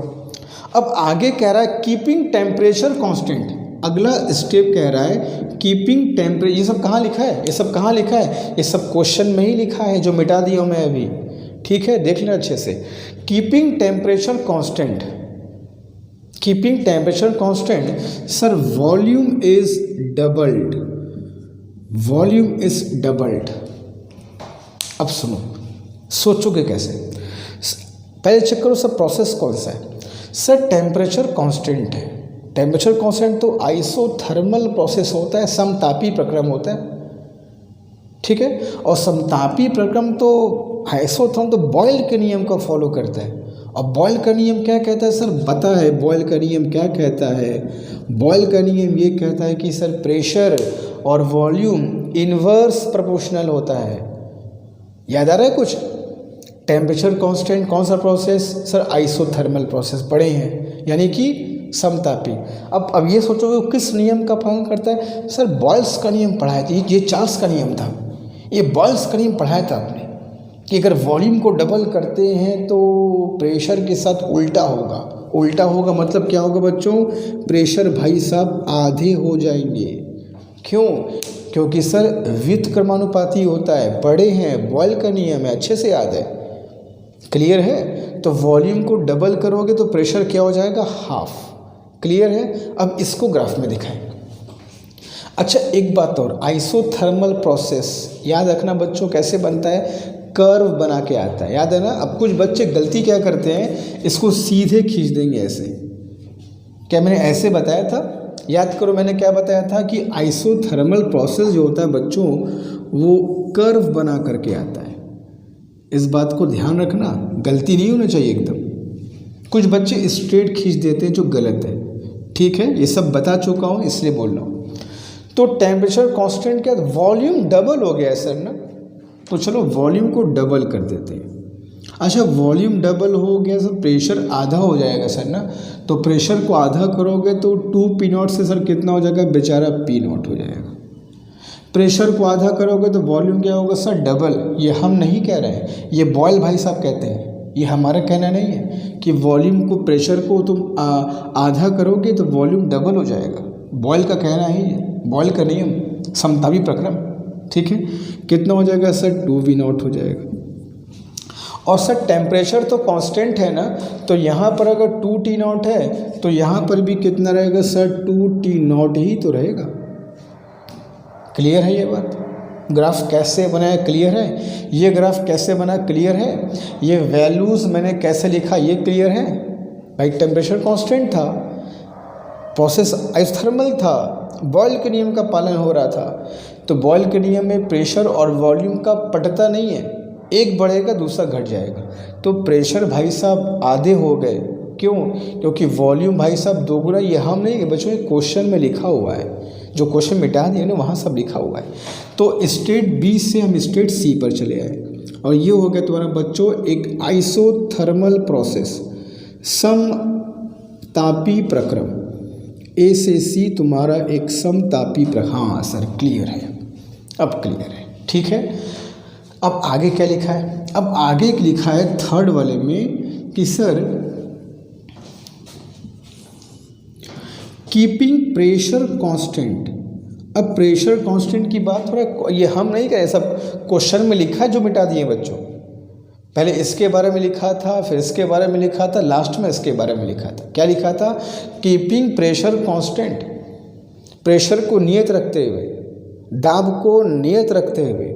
S1: अब आगे कह रहा है कीपिंग टेम्परेचर कांस्टेंट। अगला स्टेप कह रहा है कीपिंग टेम्परेचर। ये सब कहाँ लिखा है? ये सब कहाँ लिखा है? ये सब क्वेश्चन में ही लिखा है, जो मिटा दिया मैं अभी। ठीक है, देख लेना अच्छे से। Keeping temperature constant, keeping temperature constant sir, volume is doubled, volume is doubled. अब सुनो, सोचोगे कैसे? पहले चेक करो सर प्रोसेस कौन सा है। सर टेम्परेचर कांस्टेंट है। टेम्परेचर कांस्टेंट तो आइसोथर्मल प्रोसेस होता है, समतापी प्रक्रम होता है। ठीक है, और समतापी प्रक्रम तो आइसोथर्मल तो बॉयल के नियम को फॉलो करता है। और बॉयल का नियम क्या कहता है सर? पता है बॉयल का नियम क्या कहता है? बॉयल का नियम ये कहता है कि सर प्रेशर और वॉल्यूम इन्वर्स प्रोपोर्शनल होता है। याद आ रहा है कुछ? टेम्परेचर कांस्टेंट कौन सा प्रोसेस सर? आइसोथर्मल प्रोसेस पढ़े हैं, यानी कि समतापी। अब ये सोचोगे किस नियम का पालन करता है? सर बॉयल्स का नियम पढ़ाया था, ये चार्ल्स का नियम था, ये बॉयल्स का नियम पढ़ाया था आपने कि अगर वॉल्यूम को डबल करते हैं तो प्रेशर के साथ उल्टा होगा। उल्टा होगा मतलब क्या होगा बच्चों? प्रेशर भाई साहब आधे हो जाएंगे। क्यों? क्योंकि सर व्युत्क्रमानुपाती होता है, पढ़े हैं, बॉयल का नियम है, अच्छे से याद है। क्लियर है? तो वॉल्यूम को डबल करोगे तो प्रेशर क्या हो जाएगा? हाफ। क्लियर है? अब इसको ग्राफ में दिखाएं। अच्छा एक बात और, आइसोथर्मल प्रोसेस याद रखना बच्चों कैसे बनता है? कर्व बना के आता है, याद है ना? अब कुछ बच्चे गलती क्या करते हैं, इसको सीधे खींच देंगे ऐसे। क्या मैंने ऐसे बताया था? याद करो मैंने क्या बताया था कि आइसोथर्मल प्रोसेस जो होता है बच्चों वो कर्व बना करके आता है। इस बात को ध्यान रखना, गलती नहीं होनी चाहिए एकदम। कुछ बच्चे स्ट्रेट खींच देते हैं जो गलत है। ठीक है, ये सब बता चुका हूँ इसलिए बोल रहा हूँ। तो टेम्परेचर कांस्टेंट क्या? वॉल्यूम डबल हो गया है सर ना, तो चलो वॉल्यूम को डबल कर देते हैं। अच्छा वॉल्यूम डबल हो गया सर, प्रेशर आधा हो जाएगा सर ना, तो प्रेशर को आधा करोगे तो 2P0 से सर कितना हो जाएगा? बेचारा P0 हो जाएगा। प्रेशर को आधा करोगे तो वॉल्यूम क्या होगा सर? डबल। ये हम नहीं कह रहे हैं, ये बॉयल भाई साहब कहते हैं, ये हमारा कहना नहीं है कि वॉल्यूम को प्रेशर को तुम आधा करोगे तो वॉल्यूम डबल हो जाएगा। बॉयल का कहना ही है, बॉयल का नियम, समतापी प्रक्रम। ठीक है, कितना हो जाएगा सर? 2V0 हो जाएगा। और सर टेम्परेचर तो कांस्टेंट है ना, तो यहाँ पर अगर 2T0 है तो यहाँ पर भी कितना रहेगा सर? 2T0 ही तो रहेगा। क्लियर है ये बात? ग्राफ कैसे बनाया? क्लियर है? ये ग्राफ कैसे बना? क्लियर है? ये वैल्यूज़ मैंने कैसे लिखा? ये क्लियर है भाई? टेम्परेचर कांस्टेंट था, प्रोसेस आइसोथर्मल था, बॉयल के नियम का पालन हो रहा था। तो बॉयल के नियम में प्रेशर और वॉल्यूम का पटता नहीं है, एक बढ़ेगा दूसरा घट जाएगा। तो प्रेशर भाई साहब आधे हो गए। क्यों? क्योंकि वॉल्यूम भाई साहब दोगुना। ये हम नहीं बच्चों, ये क्वेश्चन में लिखा हुआ है, जो क्वेश्चन मिटा दिए ना वहाँ सब लिखा हुआ है। तो स्टेट बी से हम स्टेट सी पर चले आए, और ये हो गया तुम्हारा बच्चों एक आइसोथर्मल प्रोसेस, समतापी प्रक्रम। ए से सी तुम्हारा एक समतापी प्रक्रम। हाँ सर क्लियर है, अब क्लियर है। ठीक है, अब आगे क्या लिखा है? अब आगे लिखा है थर्ड वाले में कि सर कीपिंग प्रेशर कांस्टेंट। अब प्रेशर कांस्टेंट की बात हो रहा है, ये हम नहीं करें, सब क्वेश्चन में लिखा है जो मिटा दिए बच्चों। पहले इसके बारे में लिखा था, फिर इसके बारे में लिखा था, लास्ट में इसके बारे में लिखा था। क्या लिखा था? कीपिंग प्रेशर कांस्टेंट, प्रेशर को नियत रखते हुए, दाब को नियत रखते हुए,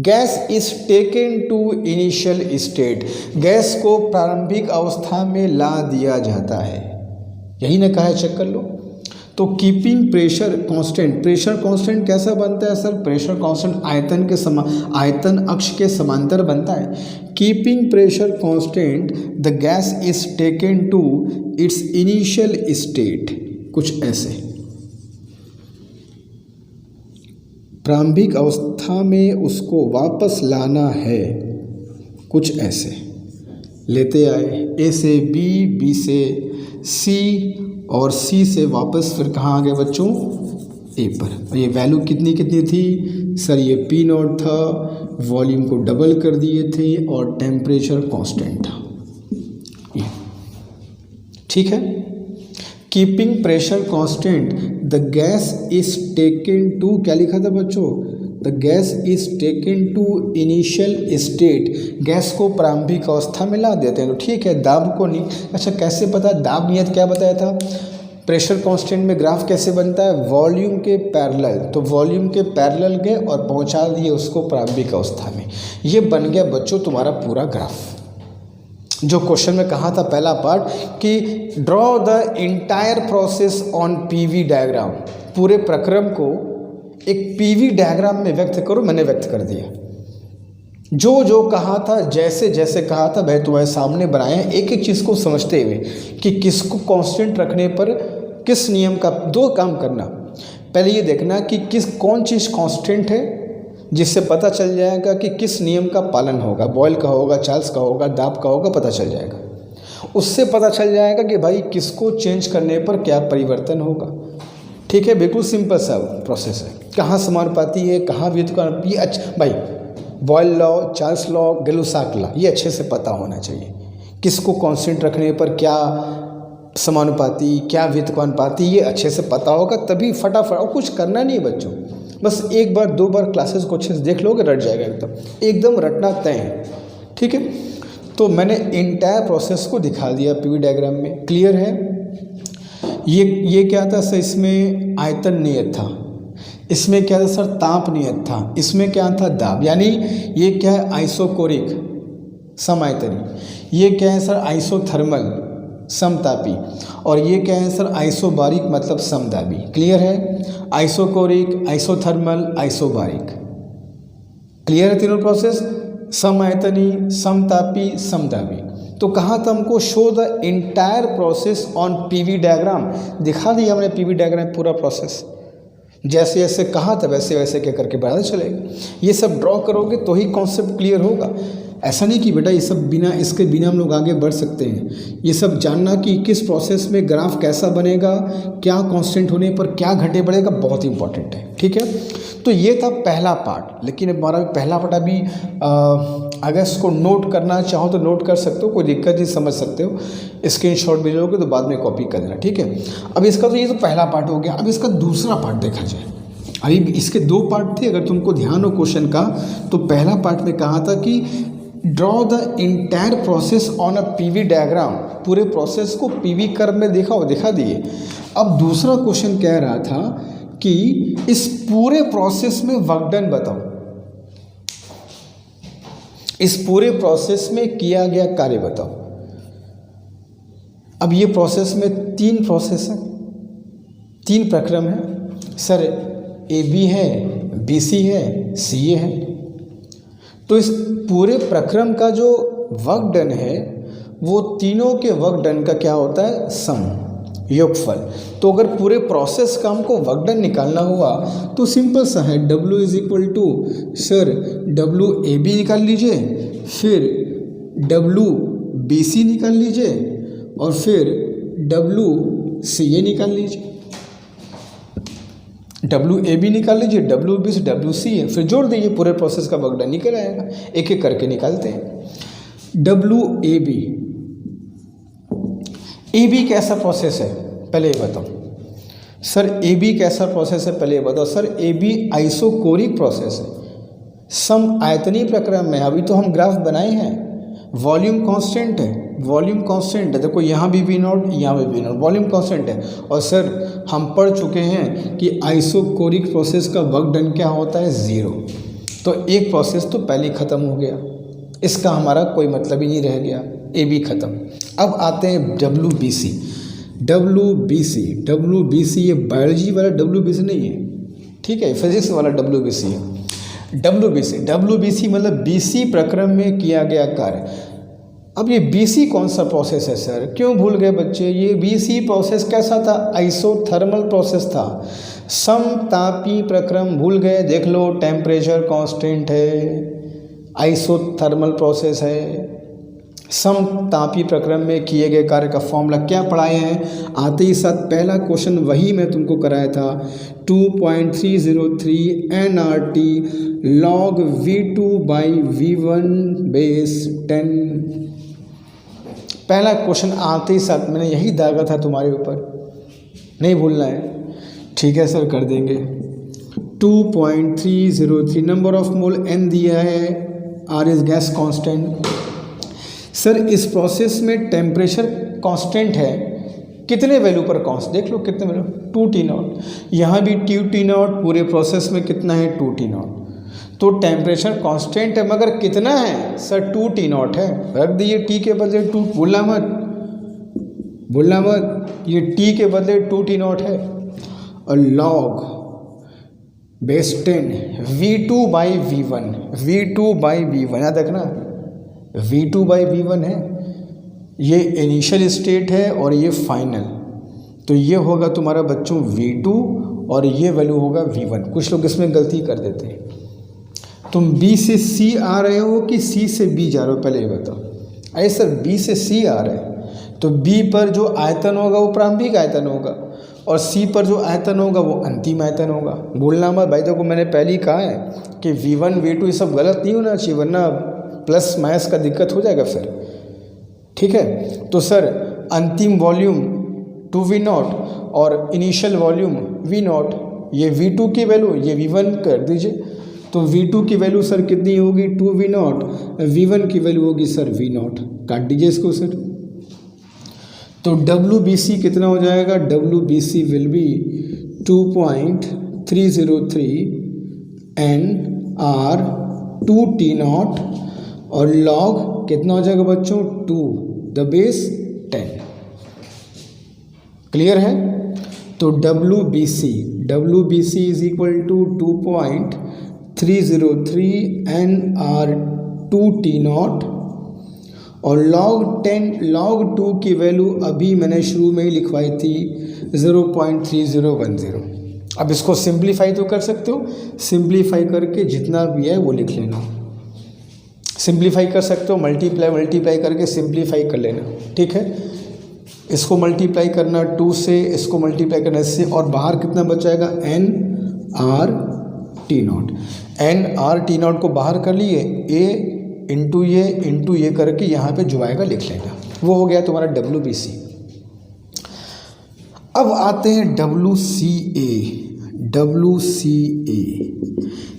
S1: gas is taken to initial state, gas को प्रारंभिक अवस्था में ला दिया जाता है। यही ना कहा है, चेक कर लो। तो keeping pressure constant, pressure constant कैसा बनता है सर? प्रेशर कांस्टेंट आयतन अक्ष के समांतर बनता है। Keeping pressure constant the gas is taken to its initial state, कुछ ऐसे प्रारंभिक अवस्था में उसको वापस लाना है, कुछ ऐसे लेते आए, ए से बी, बी से सी और सी से वापस फिर कहाँ आ गए बच्चों? ए पर। ये वैल्यू कितनी कितनी थी सर? ये पी नॉट था, वॉल्यूम को डबल कर दिए थे और टेम्परेचर कांस्टेंट था। ये ठीक है। Keeping pressure constant the gas is taken to, क्या लिखा था बच्चों? The gas is taken to initial state, gas को प्रारंभिक अवस्था में ला देते हैं। तो ठीक है, दाब को नहीं, अच्छा कैसे पता? दाब नियत क्या बताया था? प्रेशर कांस्टेंट में ग्राफ कैसे बनता है? वॉल्यूम के पैरेलल, तो वॉल्यूम के पैरेलल गए और पहुंचा दिए उसको प्रारंभिक अवस्था में। ये बन गया बच्चों तुम्हारा पूरा ग्राफ। जो क्वेश्चन में कहा था पहला पार्ट कि draw the entire process on PV diagram, पूरे प्रक्रम को एक पीवी डायग्राम में व्यक्त करो, मैंने व्यक्त कर दिया। जो जो कहा था, जैसे जैसे कहा था वह तुम्हारे सामने बनाए, एक एक चीज़ को समझते हुए कि किसको कांस्टेंट रखने पर किस नियम का। दो काम करना, पहले ये देखना कि कौन चीज़ कांस्टेंट है, जिससे पता चल जाएगा कि किस नियम का पालन होगा, बॉयल का होगा, चार्ल्स का होगा, दाब का होगा, पता चल जाएगा। उससे पता चल जाएगा कि भाई किसको चेंज करने पर क्या परिवर्तन होगा। ठीक है, बिल्कुल सिंपल सा प्रोसेस है। कहाँ समानुपाती है, कहाँ व्युत्क्रमानुपाती, अच्छा भाई Boyle law, Charles law, Gay Lussac law, ये अच्छे से पता होना चाहिए। किसको कांस्टेंट रखने पर क्या समानुपाती, क्या व्युत्क्रमानुपाती, ये अच्छे से पता होगा, तभी फटाफट। और कुछ करना नहीं है बच्चों, बस एक बार दो बार क्लासेस को अच्छे से देख लोगे, रट जाएगा एकदम रटना तय है। ठीक है, तो मैंने इंटायर प्रोसेस को दिखा दिया पीवी डायग्राम में, क्लियर है। ये क्या था सर? इसमें आयतन नियत था, इसमें क्या था सर? ताप नियत था, इसमें क्या था? दाब। यानी ये क्या है? आइसोकोरिक समायतनी। ये क्या है सर? आइसोथर्मल समतापी। और ये क्या है सर? आइसोबारिक मतलब समदाबी। क्लियर है? Isochoric, isothermal, isobaric. क्लियर है तीनों प्रोसेस? समायतनी, समतापी, समदाबी। तो कहा था हमको show the entire process on PV diagram, दिखा दिया हमने पीवी डायग्राम पूरा प्रोसेस। जैसे जैसे कहा था वैसे वैसे क्या करके बढ़ाते चलेगा। ये सब ड्रॉ करोगे तो ही कॉन्सेप्ट क्लियर होगा। ऐसा नहीं कि बेटा ये सब इसके बिना हम लोग आगे बढ़ सकते हैं। ये सब जानना कि किस प्रोसेस में ग्राफ कैसा बनेगा, क्या कांस्टेंट होने पर क्या घटे बढ़ेगा, बहुत इंपॉर्टेंट है। ठीक है, तो ये था पहला पार्ट। लेकिन हमारा पहला पार्ट अभी अगर इसको नोट करना चाहो तो नोट कर सकते हो, कोई दिक्कत नहीं, समझ सकते हो। स्क्रीनशॉट भी लोगे तो बाद में कॉपी कर देना। ठीक है, अब इसका तो ये तो पहला पार्ट हो गया। अब इसका दूसरा पार्ट देखा जाए। अभी इसके दो पार्ट थे, अगर तुमको ध्यान हो क्वेश्चन का, तो पहला पार्ट में कहा था कि draw the entire process on a PV diagram, पूरे प्रोसेस को पीवी कर्व में दिखा दिए। अब दूसरा क्वेश्चन कह रहा था कि इस पूरे प्रोसेस में वर्क डन बताओ, इस पूरे प्रोसेस में किया गया कार्य बताओ। अब ये प्रोसेस में तीन प्रोसेस है, तीन प्रक्रम है सर, ए बी है, बी सी है, सी ए है। तो इस पूरे प्रक्रम का जो वर्क डन है वो तीनों के वर्क डन का क्या होता है? सम, योगफल। तो अगर पूरे प्रोसेस का हमको वर्क डन निकालना हुआ तो सिंपल सा है, W is equal to sir WAB निकाल लीजिए, फिर WBC निकाल लीजिए और फिर WCA निकाल लीजिए। WAB निकाल लीजिए, WBC, WCA, फिर जोड़ दीजिए, पूरे प्रोसेस का वर्क डन निकल आएगा। एक एक करके निकालते हैं। WAB, AB कैसा प्रोसेस है पहले ये बताओ सर। AB कैसा प्रोसेस है पहले ये बताओ सर। AB आइसोकोरिक प्रोसेस है, सम आयतनीय प्रक्रम में। अभी तो हम ग्राफ बनाए हैं, वॉल्यूम कांस्टेंट है, वॉल्यूम कांस्टेंट है। देखो यहाँ भी V0, यहाँ भी V0, वॉल्यूम कांस्टेंट है। और सर हम पढ़ चुके हैं कि आइसोकोरिक प्रोसेस का वर्क डन क्या होता है? 0। तो एक प्रोसेस तो पहले ही ख़त्म हो गया, इसका हमारा कोई मतलब ही नहीं रह गया, AB ख़त्म। अब आते हैं WBC। WBC ये बायोलॉजी वाला WBC नहीं है, ठीक है, फिजिक्स वाला WBC है। WBC मतलब BC प्रक्रम में किया गया कार्य। अब ये BC कौन सा प्रोसेस है सर, क्यों भूल गए बच्चे? ये BC प्रोसेस कैसा था? आइसोथर्मल प्रोसेस था, समतापी प्रक्रम। भूल गए? देख लो, टेम्परेचर कांस्टेंट है, आइसोथर्मल प्रोसेस है, समतापी प्रक्रम में किए गए कार्य का फॉर्मूला क्या पढ़ाए हैं? आते ही साथ पहला क्वेश्चन वही मैं तुमको कराया था, 2.303 nRT log V2/V1 बेस 10। पहला क्वेश्चन आते ही साथ मैंने यही दागा था तुम्हारे ऊपर, नहीं भूलना है। ठीक है सर, कर देंगे। 2.303 नंबर ऑफ मोल N दिया है, R is gas constant. Sir इस प्रोसेस में टेम्परेचर कांस्टेंट है, कितने वैल्यू पर कांस्ट देख लो, कितने वैल्यू? 2T0। यहाँ भी 2T0, पूरे प्रोसेस में कितना है? 2T0। तो टेम्परेचर कांस्टेंट है, मगर कितना है सर? 2T0 है। रख दिए T के बदले 2, भूलना मत, ये T के बदले 2T0 है। और लॉग बेस 10 V2/V1 याद रखना, V2/V1 है, ये इनिशियल स्टेट है और ये फाइनल। तो ये होगा तुम्हारा बच्चों V2 और ये वैल्यू होगा V1। कुछ लोग इसमें गलती कर देते हैं। तुम B से C आ रहे हो कि C से B जा रहे हो, पहले ये बताओ। अरे सर B से C आ रहे हैं तो B पर जो आयतन होगा वो प्रारंभिक आयतन होगा, और C पर जो आयतन होगा वो अंतिम आयतन होगा। भूलना मत भाई, देखो मैंने पहले ही कहा है कि V1 V2 ये सब गलत नहीं होना चाहिए, वरना प्लस माइनस का दिक्कत हो जाएगा फिर। ठीक है, तो सर अंतिम वॉल्यूम 2V0 और इनिशियल वॉल्यूम V0, ये V2 की वैल्यू, ये V1 कर दीजिए। तो V2 की वैल्यू सर कितनी होगी? 2V0। V1 की वैल्यू होगी सर V0। काट दीजिए इसको सर। तो WBC कितना हो जाएगा? WBC will be 2.303 nR 2T0 और log कितना हो जाएगा बच्चों? 2 द बेस 10। क्लियर है? तो WBC is equal to 2.303 nR 2T0 और log 2 की वैल्यू अभी मैंने शुरू में ही लिखवाई थी 0.3010। अब इसको सिंप्लीफाई तो कर सकते हो, सिंप्लीफाई करके जितना भी है वो लिख लेना। सिंप्लीफाई कर सकते हो, मल्टीप्लाई करके सिंप्लीफाई कर लेना। ठीक है, इसको मल्टीप्लाई करना 2 से, इसको मल्टीप्लाई करना इससे, और बाहर कितना बचाएगा? nR T0 को बाहर कर लिए, A इंटू ये करके यहाँ पे जो आएगा लिख लेना। वो हो गया तुम्हारा WBC। अब आते हैं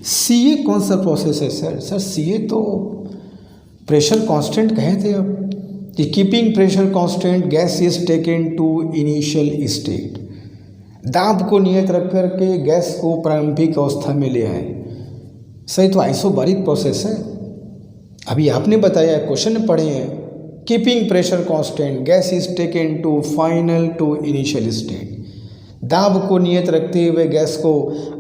S1: CA कौन सा प्रोसेस है सर? CA तो प्रेशर कांस्टेंट कहे थे। अब कि keeping pressure constant gas is taken to initial state, दाब को नियत रख करके गैस को प्रारंभिक अवस्था में ले आए। सही, तो आइसोबारिक प्रोसेस है। अभी आपने बताया, क्वेश्चन पढ़े हैं, keeping pressure constant gas is taken to final to initial state, दाब को नियत रखते हुए गैस को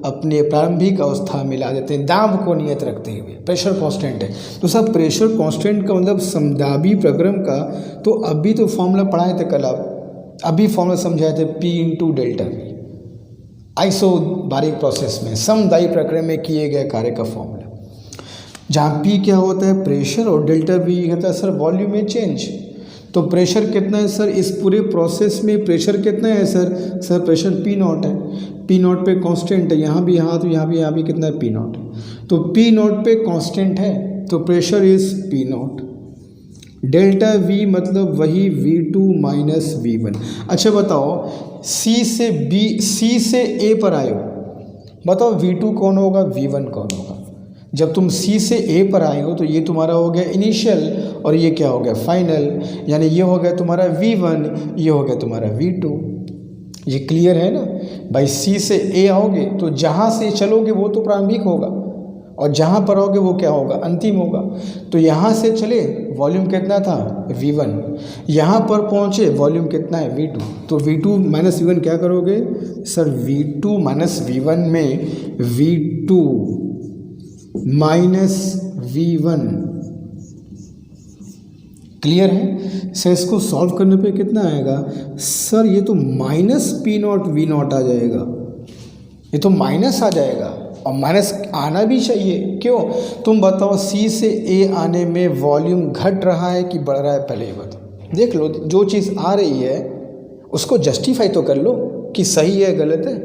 S1: अपने प्रारंभिक अवस्था में ला देते हैं। दाब को नियत रखते हुए प्रेशर कांस्टेंट है। तो सब प्रेशर कांस्टेंट का मतलब समदाबी प्रक्रम का, तो अभी तो फॉर्मूला पढ़ाए थे कल, आप अभी फॉर्मूला समझाए थे P × ΔV। आइसोबारिक प्रोसेस में समदायी प्रक्रम में किए गए कार्य का फॉर्मूला, जहाँ P क्या होता है? प्रेशर, और ΔV कहता है सर वॉल्यूम में चेंज। तो प्रेशर कितना है सर इस पूरे प्रोसेस में? प्रेशर कितना है सर प्रेशर P0 है। P0 पे कांस्टेंट है, यहाँ भी, यहाँ तो यहाँ भी कितना है? P0 है। तो P0 पे कांस्टेंट है तो प्रेशर इज P0। ΔV मतलब वही V2 - V1। अच्छा बताओ, C से A पर आए हो, बताओ V2 कौन होगा, V1 कौन होगा? जब तुम C से A पर आए हो तो ये तुम्हारा हो गया इनिशियल और ये क्या हो गया? फाइनल। यानी ये हो गया तुम्हारा V1, ये हो गया तुम्हारा V2। ये क्लियर है ना भाई? C से A आओगे तो जहाँ से चलोगे वो तो प्रारंभिक होगा, और जहाँ पर आओगे वो क्या होगा, अंतिम होगा। तो यहाँ से चले वॉल्यूम कितना था V1, यहाँ पर पहुँचे वॉल्यूम कितना है V2, तो V2 माइनस V1 क्या करोगे सर, V2 माइनस V1 में V2 माइनस V1, क्लियर है सर। इसको सॉल्व करने पे कितना आएगा सर, ये तो माइनस P0 V0 आ जाएगा, ये तो माइनस आ जाएगा, और माइनस आना भी चाहिए। क्यों, तुम बताओ C से A आने में वॉल्यूम घट रहा है कि बढ़ रहा है, पहले ये बताओ। देख लो, जो चीज़ आ रही है उसको जस्टिफाई तो कर लो कि सही है गलत है।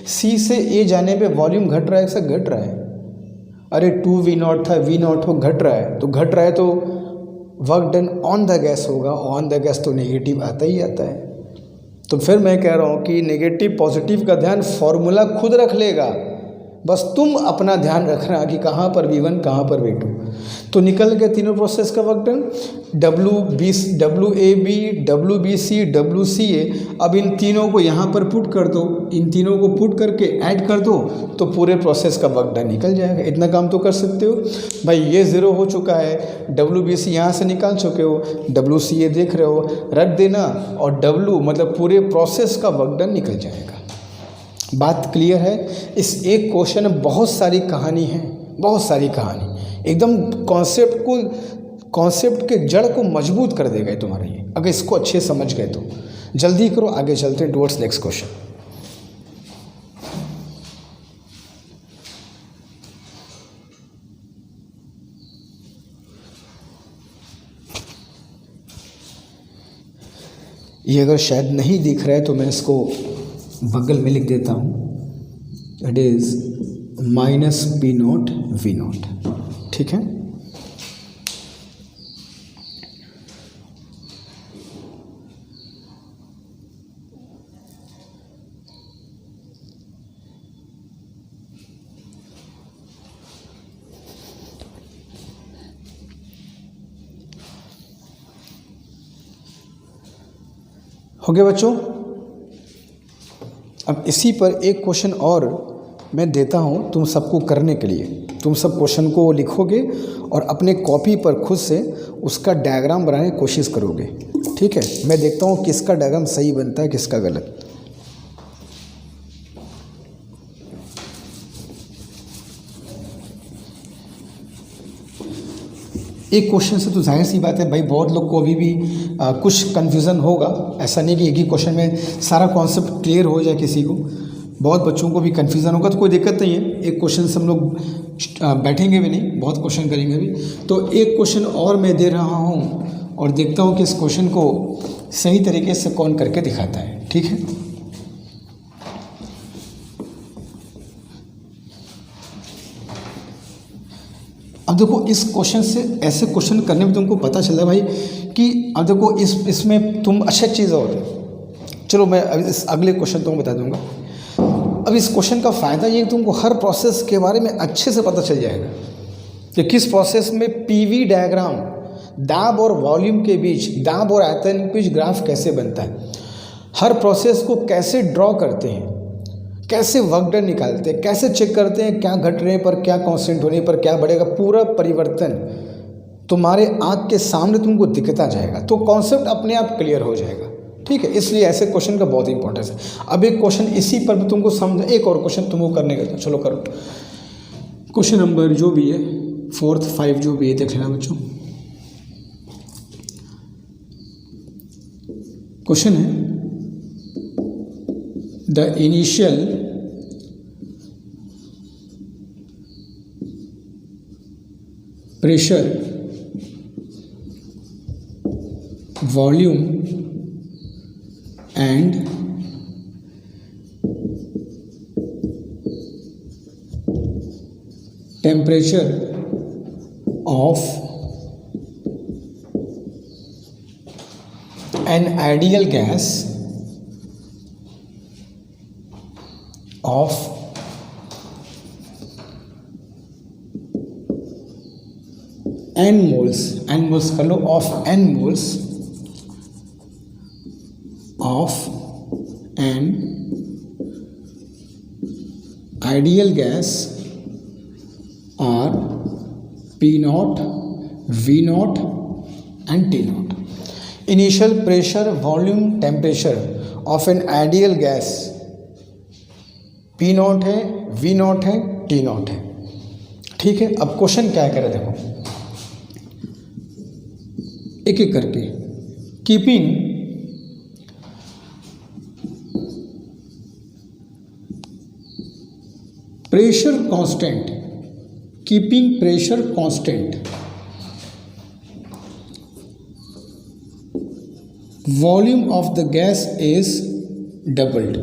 S1: C से A जाने पे वॉल्यूम घट रहा है, ऐसा घट रहा है, अरे 2V0 था V0 हो, घट रहा है, तो घट रहा है तो work done on the gas होगा, ऑन द गैस तो नेगेटिव आता ही आता है। तो फिर मैं कह रहा हूँ कि नेगेटिव पॉजिटिव का ध्यान फॉर्मूला खुद रख लेगा, बस तुम अपना ध्यान रखना कि कहाँ पर V1 कहाँ पर V2। तो निकल गए तीनों प्रोसेस का work done, WAB, WBC, WCA। अब इन तीनों को यहाँ पर पुट कर दो, इन तीनों को पुट करके ऐड कर दो, तो पूरे प्रोसेस का वर्क डन निकल जाएगा। इतना काम तो कर सकते हो भाई। ये 0 हो चुका है, WBC यहाँ से निकाल चुके हो, WCA देख रहे हो, रख देना, और W मतलब पूरे प्रोसेस का वर्क डन निकल जाएगा। बात क्लियर है। इस एक क्वेश्चन में बहुत सारी कहानी है, बहुत सारी कहानी, एकदम कॉन्सेप्ट के जड़ को मजबूत कर देगा तुम्हारे ये, अगर इसको अच्छे समझ गए तो। जल्दी करो, आगे चलते हैं टुवर्ड्स नेक्स्ट क्वेश्चन। ये अगर शायद नहीं दिख रहा है तो मैं इसको बगल में लिख देता हूँ, it is minus P0 V0, ठीक है। हो गया बच्चों। अब इसी पर एक क्वेश्चन और मैं देता हूँ तुम सबको करने के लिए। तुम सब क्वेश्चन को लिखोगे और अपने कॉपी पर खुद से उसका डायग्राम बनाने की कोशिश करोगे, ठीक है। मैं देखता हूँ किसका डायग्राम सही बनता है, किसका गलत। एक क्वेश्चन से तो जाहिर सी बात है भाई, बहुत लोग को अभी भी कुछ कन्फ्यूज़न होगा। ऐसा नहीं कि एक ही क्वेश्चन में सारा कॉन्सेप्ट क्लियर हो जाए किसी को, बहुत बच्चों को भी कन्फ्यूज़न होगा, तो कोई दिक्कत नहीं है। एक क्वेश्चन से हम लोग बैठेंगे भी नहीं, बहुत क्वेश्चन करेंगे भी। तो एक क्वेश्चन और मैं दे रहा हूँ और देखता हूँ कि इस क्वेश्चन को सही तरीके से कौन करके दिखाता है, ठीक है। अब देखो इस क्वेश्चन से, ऐसे क्वेश्चन करने में तुमको पता चला भाई कि अब देखो इसमें तुम अच्छा चीज़ और, चलो मैं इस अगले क्वेश्चन तुमको बता दूंगा। अब इस क्वेश्चन का फ़ायदा ये कि तुमको हर प्रोसेस के बारे में अच्छे से पता चल जाएगा कि किस प्रोसेस में पीवी डायग्राम, दाब और वॉल्यूम के बीच, दाब और आयतन के बीच ग्राफ कैसे बनता है, हर प्रोसेस को कैसे ड्रॉ करते हैं, कैसे वर्क डन निकालते हैं, कैसे चेक करते हैं क्या घटने पर, क्या कांस्टेंट होने पर क्या बढ़ेगा, पूरा परिवर्तन तुम्हारे आँख के सामने तुमको दिखता जाएगा। तो कॉन्सेप्ट अपने आप क्लियर हो जाएगा, ठीक है। इसलिए ऐसे क्वेश्चन का बहुत इंपॉर्टेंस है। अब एक क्वेश्चन इसी पर भी तुमको समझ, एक और क्वेश्चन तुमको करने का, तो चलो करो। क्वेश्चन नंबर जो भी है 4, 5 जो भी है देख लेना बच्चों। क्वेश्चन है the initial pressure, volume and temperature of an ideal gas of n moles, n moles कर लो, of n moles of an ideal gas are P nought, V nought and T nought. Initial pressure, volume, temperature of an ideal gas P nought है, V nought है, T nought है। ठीक है, अब question क्या करे देखो, एक एक करके। Keeping pressure constant, keeping pressure constant, volume of the gas is doubled.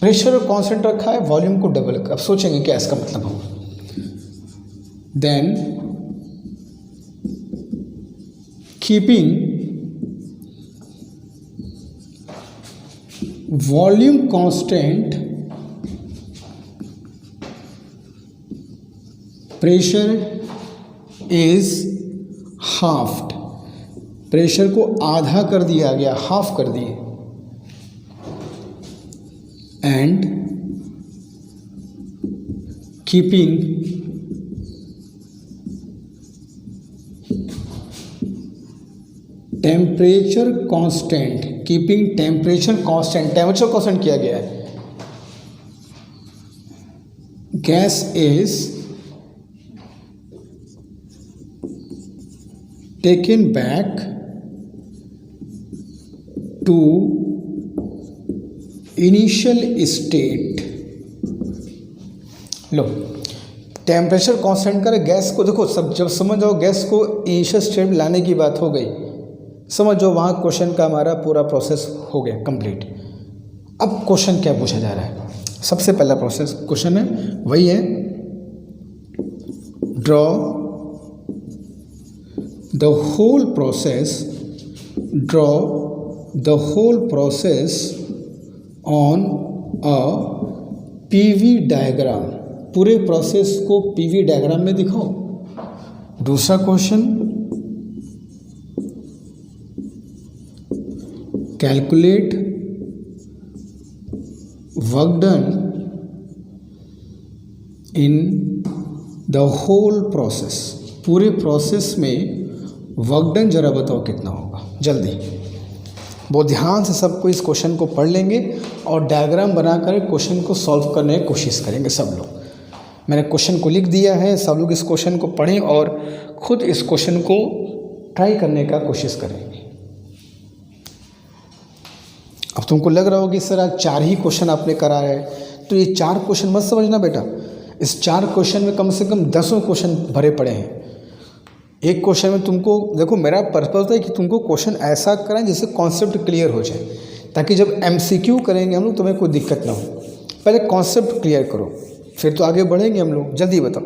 S1: Pressure और कांस्टेंट रखा है, वॉल्यूम को डबल। अब सोचेंगे क्या इसका मतलब होगा। Then keeping volume constant, pressure is halved. Pressure को आधा कर दिया गया, हाफ कर दिए। And keeping temperature constant, keeping temperature constant, temperature constant किया गया है। Gas is taken back to initial state. लो, टेम्परेचर कांस्टेंट कर गैस को, देखो सब जब समझ जाओ गैस को इनिशियल स्टेट लाने की बात हो गई, समझ जाओ वहाँ क्वेश्चन का हमारा पूरा प्रोसेस हो गया कंप्लीट। अब क्वेश्चन क्या पूछा जा रहा है, सबसे पहला प्रोसेस क्वेश्चन है वही है, draw the whole process, draw the whole process on a PV diagram. पूरे प्रोसेस को पीवी डायग्राम में दिखाओ। दूसरा question, calculate work done in the whole process. पूरे प्रोसेस में वर्क डन जरा बताओ कितना होगा, जल्दी। बहुत ध्यान से सबको इस क्वेश्चन को पढ़ लेंगे और डायग्राम बनाकर क्वेश्चन को सॉल्व करने की कोशिश करेंगे सब लोग। मैंने क्वेश्चन को लिख दिया है, सब लोग इस क्वेश्चन को पढ़ें और खुद इस क्वेश्चन को ट्राई करने का कोशिश करेंगे। अब तुमको लग रहा होगा कि सर आज 4 ही क्वेश्चन आपने करा है, तो ये 4 क्वेश्चन मत समझना बेटा। इस 4 क्वेश्चन में कम से कम 10 क्वेश्चन भरे पड़े हैं। एक क्वेश्चन में तुमको देखो, मेरा पर्पस है कि तुमको क्वेश्चन ऐसा कराएं जिससे कॉन्सेप्ट क्लियर हो जाए, ताकि जब MCQ करेंगे हम लोग तुम्हें कोई दिक्कत ना हो। पहले कॉन्सेप्ट क्लियर करो, फिर तो आगे बढ़ेंगे हम लोग। जल्दी बताओ।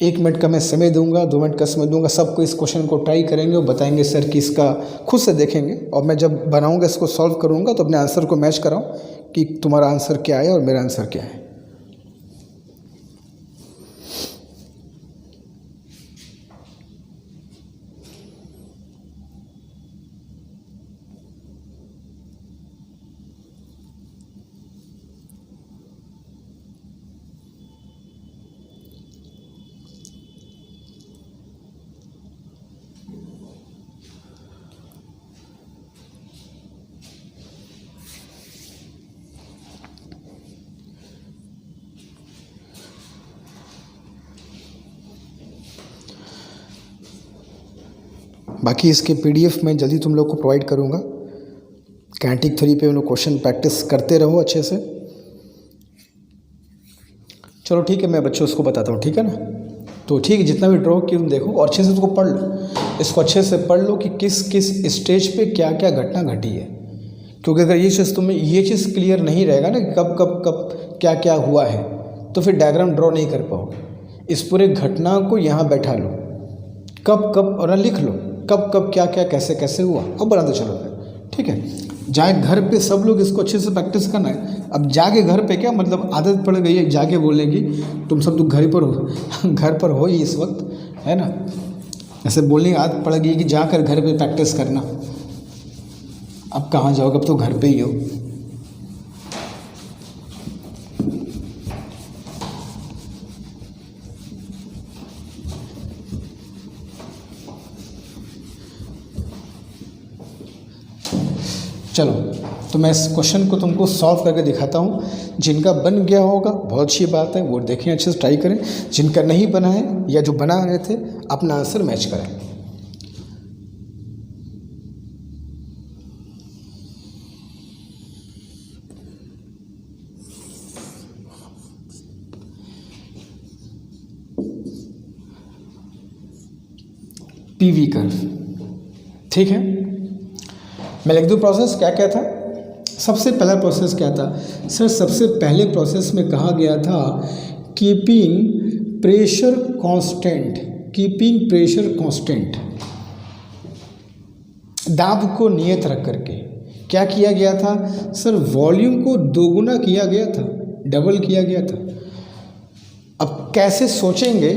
S1: 1 मिनट का मैं समय दूंगा, 2 मिनट का समय दूंगा, सबको इस क्वेश्चन को ट्राई करेंगे और बताएंगे सर कि इसका खुद से देखेंगे। और मैं जब बनाऊंगा, इसको सॉल्व करूंगा, तो अपने आंसर को मैच कराओ कि तुम्हारा आंसर क्या है और मेरा आंसर क्या है। बाकी इसके PDF मैं जल्दी तुम लोग को प्रोवाइड करूँगा। काइनेटिक थ्योरी पे हम लोग क्वेश्चन प्रैक्टिस करते रहो अच्छे से। चलो ठीक है, मैं बच्चों उसको बताता हूँ, ठीक है ना। तो ठीक है, जितना भी ड्रॉ किया तुम देखो और अच्छे से उसको पढ़ लो। इसको अच्छे से पढ़ लो कि किस किस स्टेज पे क्या क्या घटना घटी है, क्योंकि अगर ये चीज़ तुम्हें ये चीज़ क्लियर नहीं रहेगा ना कि कब कब कब क्या क्या हुआ है, तो फिर डायग्राम ड्रॉ नहीं कर पाओगे। इस पूरे घटना को यहाँ बैठा लो, कब कब और लिख लो कब कब क्या क्या कैसे कैसे हुआ, अब बनाते चलो फिर, ठीक है। जाए घर पे सब लोग इसको अच्छे से प्रैक्टिस करना है। अब जाके घर पे क्या मतलब आदत पड़ गई है जाके बोलने की, तुम सब तो घर पर हो ही इस वक्त, है ना। ऐसे बोलने की आदत पड़ गई कि जाकर घर पे प्रैक्टिस करना। अब कहाँ जाओगे, अब तो घर पे ही हो। चलो, तो मैं इस क्वेश्चन को तुमको सॉल्व करके दिखाता हूँ। जिनका बन गया होगा बहुत अच्छी बात है, वो देखें, अच्छे से ट्राई करें। जिनका नहीं बना है या जो बना रहे थे अपना आंसर मैच करें। पीवी कर्व, ठीक है। मैं लिख दूँ प्रोसेस क्या क्या था। सबसे पहला प्रोसेस क्या था सर? सबसे पहले प्रोसेस में कहा गया था keeping pressure constant, keeping pressure constant, दाब को नियत रख करके क्या किया गया था सर? वॉल्यूम को दोगुना किया गया था, डबल किया गया था। अब कैसे सोचेंगे,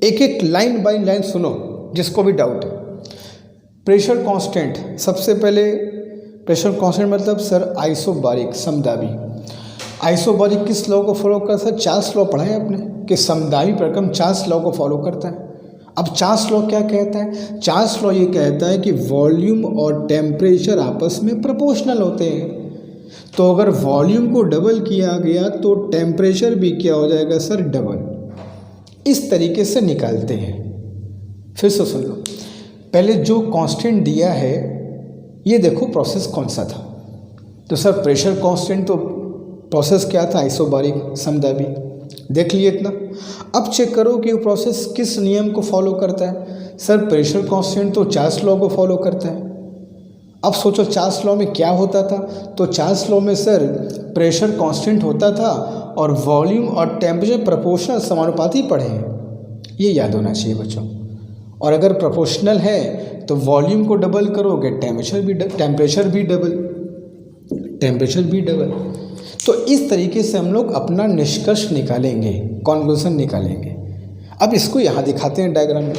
S1: एक एक लाइन बाय लाइन सुनो जिसको भी डाउट है। प्रेशर कांस्टेंट, सबसे पहले प्रेशर कांस्टेंट मतलब सर आइसोबारिक, समदाबी। आइसोबारिक किस लॉ को फॉलो करता है? चार्ल्स लॉ पढ़ा है आपने कि समदाबी प्रक्रम चार्ल्स लॉ को फॉलो करता है। अब चार्ल्स लॉ क्या कहता है? चार्ल्स लॉ ये कहता है कि वॉल्यूम और टेम्परेचर आपस में प्रोपोर्शनल होते हैं। तो अगर वॉल्यूम को डबल किया गया तो टेम्परेचर भी क्या हो जाएगा सर? डबल। इस तरीके से निकालते हैं। फिर से सुन लो, पहले जो कांस्टेंट दिया है ये देखो प्रोसेस कौन सा था। तो सर प्रेशर कांस्टेंट, तो प्रोसेस क्या था? आइसोबारिक, समदाबी, देख लिए इतना। अब चेक करो कि वो प्रोसेस किस नियम को फॉलो करता है। सर प्रेशर कांस्टेंट तो चार्ल्स लॉ को फॉलो करता है। अब सोचो चार्ल्स लॉ में क्या होता था? तो चार्ल्स लॉ में सर प्रेशर कांस्टेंट होता था और वॉल्यूम और टेम्परेचर प्रोपोर्शनल, समानुपाती पढ़े हैं, ये याद होना चाहिए बच्चों। और अगर प्रोपोर्शनल है तो वॉल्यूम को डबल करोगे, टेम्परेचर भी डबल। तो इस तरीके से हम लोग अपना निष्कर्ष निकालेंगे, कॉन्क्लूजन निकालेंगे। अब इसको यहाँ दिखाते हैं डायग्राम में।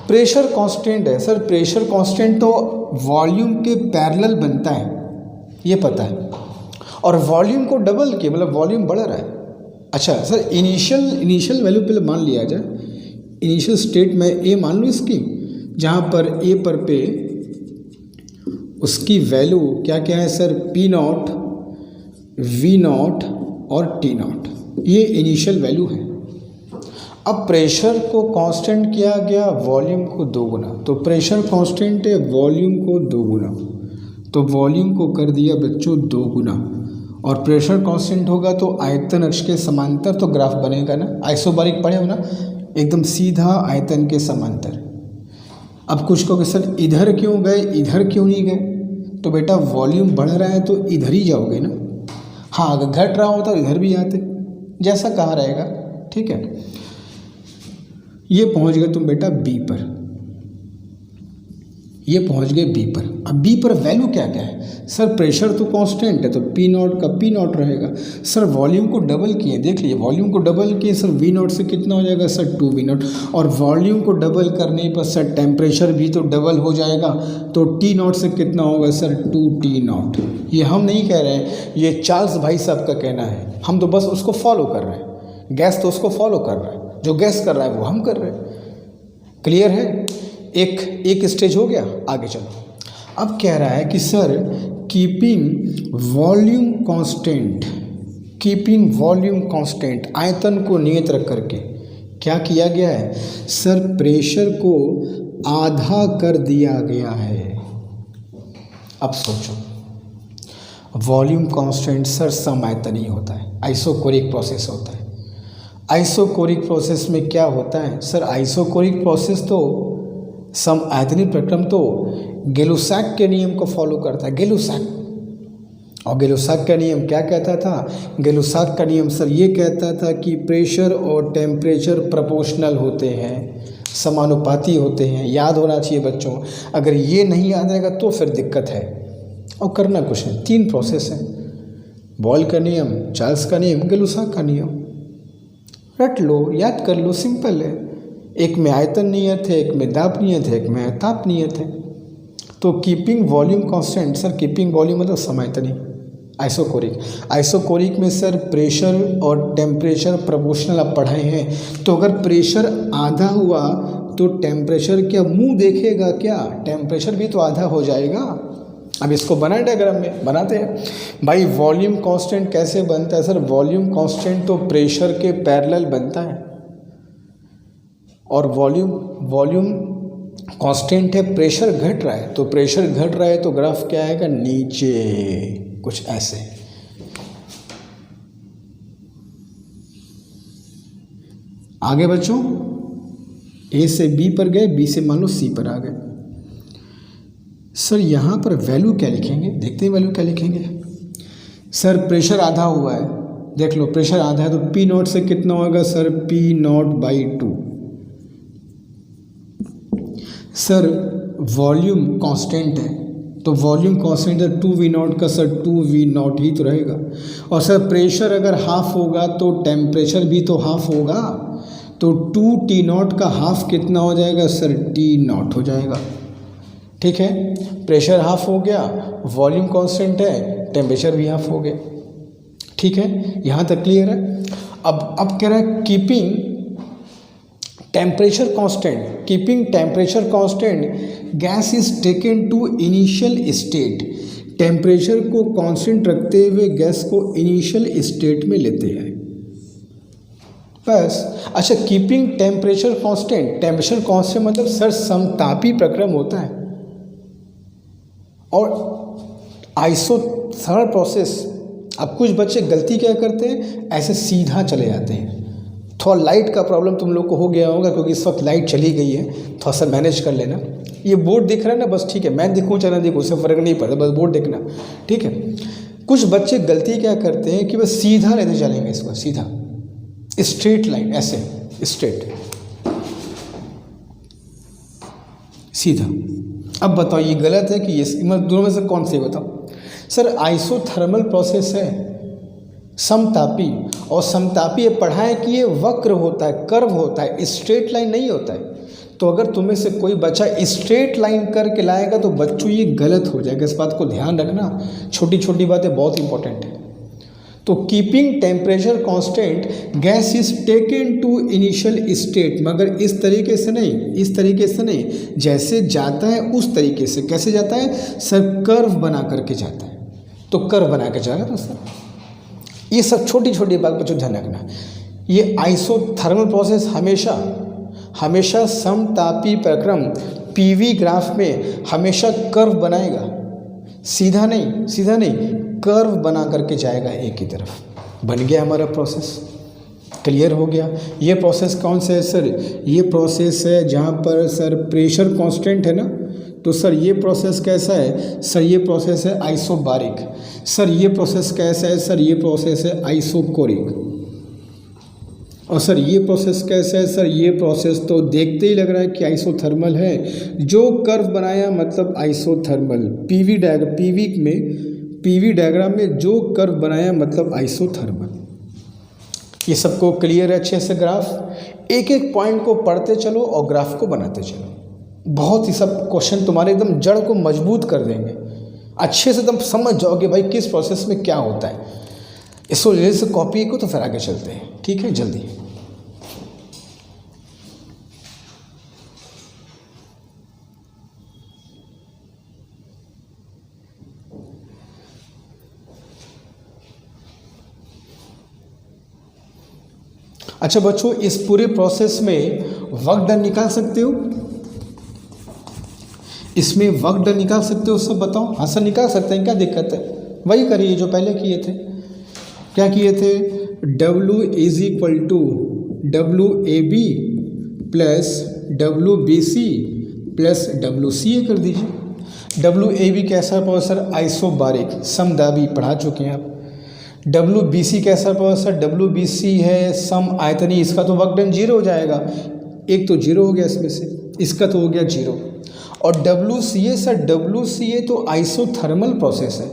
S1: प्रेशर कांस्टेंट है सर, प्रेशर कांस्टेंट तो वॉल्यूम के पैरेलल बनता है, ये पता है। और वॉल्यूम को डबल किया मतलब वॉल्यूम बढ़ रहा है। अच्छा सर, इनिशियल वैल्यू पहले मान लिया जाए। इनिशियल स्टेट में ए मान लो इसकी, जहाँ पर ए पर पे उसकी वैल्यू क्या क्या है sir? P nought, V nought और टी नॉट, ये इनिशियल वैल्यू है। अब प्रेशर को कांस्टेंट किया गया, वॉल्यूम को दोगुना। तो प्रेशर कांस्टेंट है, वॉल्यूम को दोगुना, तो वॉल्यूम को कर दिया बच्चों दोगुना। और प्रेशर कांस्टेंट होगा तो आयतन अक्ष के समांतर तो ग्राफ बनेगा ना। आइसोबारिक पढ़े हो ना, एकदम सीधा आयतन के समांतर। अब कुछ कहोगे सर इधर क्यों गए, इधर क्यों नहीं गए? तो बेटा वॉल्यूम बढ़ रहा है तो इधर ही जाओगे ना। हाँ, अगर घट रहा होता तो इधर भी आते, जैसा कहा रहेगा, ठीक है। ये पहुंच गए तुम बेटा बी पर, ये पहुंच गए बी पर। अब बी पर वैल्यू क्या क्या है सर? प्रेशर तो कांस्टेंट है तो पी नॉट का पी नॉट रहेगा। सर वॉल्यूम को डबल किए, देख लिए वॉल्यूम को डबल किए सर, वी नॉट से कितना हो जाएगा सर? 2 V nought. और वॉल्यूम को डबल करने पर सर टेम्परेचर भी तो डबल हो जाएगा, तो टी नॉट से कितना होगा सर? 2 T nought. ये हम नहीं कह रहे हैं, ये चार्ल्स भाई साहब का कहना है, हम तो बस उसको फॉलो कर रहे हैं। गैस तो उसको फॉलो कर रहा है, जो गैस कर रहा है वो हम कर रहे हैं। क्लियर है? एक स्टेज हो गया, आगे चलो। अब कह रहा है कि sir keeping volume constant, keeping volume constant, आयतन को नियत रख करके क्या किया गया है सर? प्रेशर को आधा कर दिया गया है। अब सोचो, वॉल्यूम कांस्टेंट सर सम आयतन ही होता है, आइसोकोरिक प्रोसेस होता है। आइसोकोरिक प्रोसेस में क्या होता है सर? आइसोकोरिक प्रोसेस तो सम आयतनीय प्रक्रम तो गेलुसाक के नियम को फॉलो करता है, गेलुसाक। और गेलुसाक का नियम क्या कहता था? गेलुसाक का नियम सर ये कहता था कि प्रेशर और टेम्परेचर प्रोपोर्शनल होते हैं, समानुपाती होते हैं। याद होना चाहिए बच्चों, अगर ये नहीं याद आएगा तो फिर दिक्कत है। और करना कुछ नहीं, 3 प्रोसेस है, बॉयल का नियम, चार्ल्स का नियम, गेलुसाक का नियम। रट लो, याद कर लो, सिंपल है। एक में आयतन नियत है, एक में दाब नियत है, एक में ताप नियत है। तो keeping volume constant sir, keeping volume मतलब समायतनी, आइसोकोरिक में सर प्रेशर और टेम्परेचर प्रोपोर्शनल आप पढ़ाए हैं। तो अगर प्रेशर आधा हुआ तो टेम्परेचर क्या मुंह देखेगा क्या? टेम्परेचर भी तो आधा हो जाएगा। अब इसको बनाए डायग्राम में बनाते हैं भाई। वॉल्यूम कांस्टेंट कैसे बनता है सर? वॉल्यूम कांस्टेंट तो प्रेशर के पैरेलल बनता है, और वॉल्यूम कांस्टेंट है, प्रेशर घट रहा है, तो प्रेशर घट रहा है तो ग्राफ क्या आएगा? नीचे कुछ ऐसे। आगे बच्चों, ए से बी पर गए, बी से मान लो सी पर आ गए। सर यहाँ पर वैल्यू क्या लिखेंगे? देखते हैं वैल्यू क्या लिखेंगे। सर प्रेशर आधा हुआ है, देख लो प्रेशर आधा है तो पी नॉट से कितना होगा sir? P not by 2। Sir volume constant है तो वॉल्यूम कांस्टेंट है 2v0 का सर 2v0 ही तो रहेगा। और सर प्रेशर अगर हाफ होगा तो टेम्परेचर भी तो हाफ होगा, तो 2T0 का हाफ कितना हो जाएगा सर? T0 हो जाएगा। ठीक है, प्रेशर हाफ हो गया, वॉल्यूम कांस्टेंट है, टेम्परेचर भी हाफ हो गया। ठीक है, यहाँ तक क्लियर है। अब कह रहा है keeping temperature constant gas is taken to initial state. Temperature को कांस्टेंट रखते हुए गैस को इनिशियल स्टेट में लेते हैं बस। अच्छा, कीपिंग टेम्परेचर कांस्टेंट मतलब सर समतापी प्रक्रम होता है। और आइसोथर्मल प्रोसेस, अब कुछ बच्चे गलती क्या करते हैं, ऐसे सीधा चले जाते हैं। थोड़ा लाइट का प्रॉब्लम तुम लोग को हो गया होगा क्योंकि इस वक्त लाइट चली गई है, थोड़ा सा मैनेज कर लेना। ये बोर्ड दिख रहा है ना, बस ठीक है, मैं दिखूँ चाहे ना दिखूँ उससे फ़र्क नहीं पड़ता, बस बोर्ड देखना। ठीक है, कुछ बच्चे गलती क्या करते हैं कि बस सीधा लेते चलेंगे, इसको सीधा स्ट्रेट लाइन, ऐसे स्ट्रेट सीधा। अब बताओ ये गलत है कि ये दोनों में से कौन सी बताओ? सर आइसोथर्मल प्रोसेस है समतापी, और समतापी ये पढ़ा है कि ये वक्र होता है, कर्व होता है, स्ट्रेट लाइन नहीं होता है। तो अगर तुम्हें से कोई बच्चा स्ट्रेट लाइन करके लाएगा तो बच्चों ये गलत हो जाएगा, इस बात को ध्यान रखना। छोटी छोटी बातें बहुत इंपॉर्टेंट है। तो keeping temperature constant gas is taken to initial state, मगर इस तरीके से नहीं, जैसे जाता है उस तरीके से। कैसे जाता है सर? कर्व बना करके जाता है, तो कर्व बना के जाएगा ना सर। ये सब छोटी छोटी बात बच्चों ध्यान रखना। ये आइसोथर्मल प्रोसेस हमेशा समतापी प्रक्रम पीवी ग्राफ में हमेशा कर्व बनाएगा, सीधा नहीं कर्व बना करके जाएगा एक ही तरफ। बन गया हमारा प्रोसेस, क्लियर हो गया। ये प्रोसेस कौन सा है सर? ये प्रोसेस है जहाँ पर सर प्रेशर कांस्टेंट है ना, तो सर ये प्रोसेस कैसा है सर? ये प्रोसेस है आइसोबारिक। सर ये प्रोसेस कैसा है सर? ये प्रोसेस है आइसोकोरिक। और सर ये प्रोसेस कैसा है सर? ये प्रोसेस तो देखते ही लग रहा है कि आइसोथर्मल है। जो कर्व बनाया मतलब आइसोथर्मल। पीवी डायग्राम में जो कर्व बनाया मतलब आइसोथर्मल। ये सबको क्लियर है अच्छे से? ग्राफ एक एक पॉइंट को पढ़ते चलो और ग्राफ को बनाते चलो। बहुत ही सब क्वेश्चन तुम्हारे एकदम जड़ को मजबूत कर देंगे, अच्छे से तुम समझ जाओगे भाई किस प्रोसेस में क्या होता है। इसको जल्दी से कॉपी को तो फिर आगे चलते हैं। ठीक है, जल्दी। अच्छा बच्चों, इस पूरे प्रोसेस में वर्क डन निकाल सकते हो? इसमें वर्क डन निकाल सकते हो सब? बताओ। हाँ सर निकाल सकते हैं, क्या दिक्कत है? वही करिए जो पहले किए थे। क्या किए थे? W is equal to WAB plus WBC plus WCA कर दीजिए। WAB कैसा पड़ा सर? आइसोबारिक समदाबी, पढ़ा चुके हैं आप। WBC कैसा पड़ा सर? WBC है सम आयतनी, इसका तो वर्क डन 0 हो जाएगा, एक तो 0 हो गया इसमें से, इसका तो हो गया 0। और WCA सर, WCA तो आइसोथर्मल प्रोसेस है,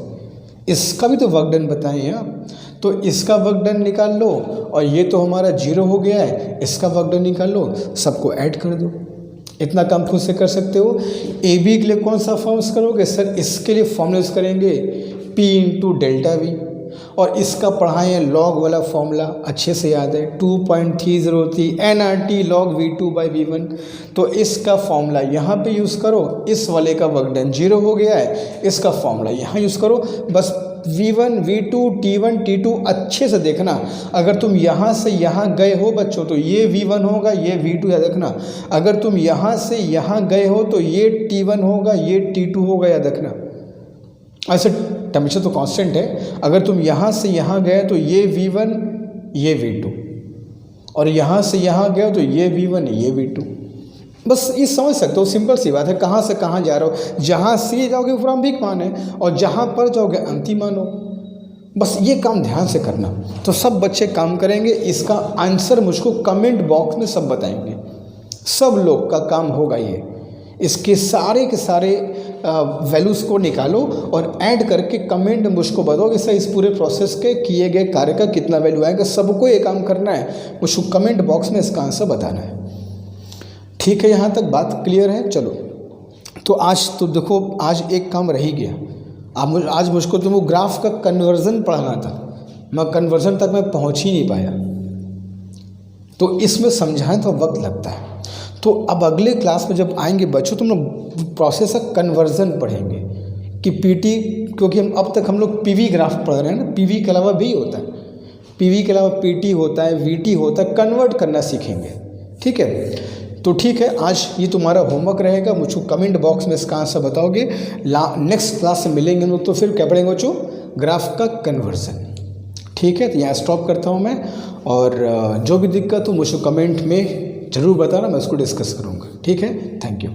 S1: इसका भी तो वर्क डन बताएं आप, तो इसका वर्क डन निकाल लो। और ये तो हमारा 0 हो गया है, इसका वर्क डन निकाल लो, सबको ऐड कर दो। इतना काम खुद से कर सकते हो। AB के लिए कौन सा फॉर्म यूज़ करोगे सर? इसके लिए फॉर्मूला यूज़ करेंगे P इंटू डेल्टा वी, और इसका पढ़ाए हैं लॉग वाला फॉर्मूला अच्छे से याद है 2.303 nRT log V2/V1। तो इसका फॉर्मूला यहाँ पे यूज़ करो, इस वाले का वर्क डन 0 हो गया है, इसका फॉर्मूला यहाँ यूज़ करो। बस V1 V2 T1 T2 अच्छे से देखना, अगर तुम यहाँ से यहाँ गए हो बच्चों तो ये V1 होगा, ये V2 याद रखना। अगर तुम यहाँ से यहाँ गए हो तो ये T1 होगा, ये T2 होगा, याद रखना। ऐसे टेम्परेचर तो कांस्टेंट है, अगर तुम यहाँ से यहाँ गए तो ये V1 ये V2, और यहाँ से यहाँ गए तो ये V1 ये V2। बस ये समझ सकते हो, सिंपल सी बात है। कहाँ से कहाँ जा रहे हो, जहाँ से जाओगे प्रारंभिक मान है और जहाँ पर जाओगे अंतिम मान हो। बस ये काम ध्यान से करना, तो सब बच्चे काम करेंगे। इसका आंसर मुझको कमेंट बॉक्स में सब बताएंगे, सब लोग का काम होगा ये। इसके सारे के सारे वैल्यूज़ को निकालो और ऐड करके कमेंट मुझको बताओ कि सर इस पूरे प्रोसेस के किए गए कार्य का कितना वैल्यू आएगा। सबको ये काम करना है, मुझको कमेंट बॉक्स में इसका आंसर बताना है। ठीक है, यहाँ तक बात क्लियर है। चलो, तो आज तो देखो, आज एक काम रह ही गया। आज मुझको तुमको ग्राफ का कन्वर्जन पढ़ाना था, मैं कन्वर्जन तक मैं पहुँच ही नहीं पाया, तो इसमें समझाएं तो वक्त लगता है। तो अब अगले क्लास में जब आएंगे बच्चों, तुम लोग प्रोसेस ऑफ कन्वर्जन पढ़ेंगे कि पीटी, क्योंकि अब तक हम लोग पीवी ग्राफ पढ़ रहे हैं ना, पीवी के अलावा भी होता है, पीवी के अलावा पीटी होता है, वीटी होता है, कन्वर्ट करना सीखेंगे। ठीक है, तो ठीक है, आज ये तुम्हारा होमवर्क रहेगा। मुझको कमेंट बॉक्स में इसका आंसर बताओगे। नेक्स्ट क्लास में मिलेंगे लोग, तो फिर क्या पढ़ेंगे बच्चों, ग्राफ का कन्वर्जन। ठीक है, तो यहाँ स्टॉप करता हूँ मैं, और जो भी दिक्कत हो मुझको कमेंट में ज़रूर बताना, मैं उसको डिस्कस करूँगा। ठीक है, थैंक यू।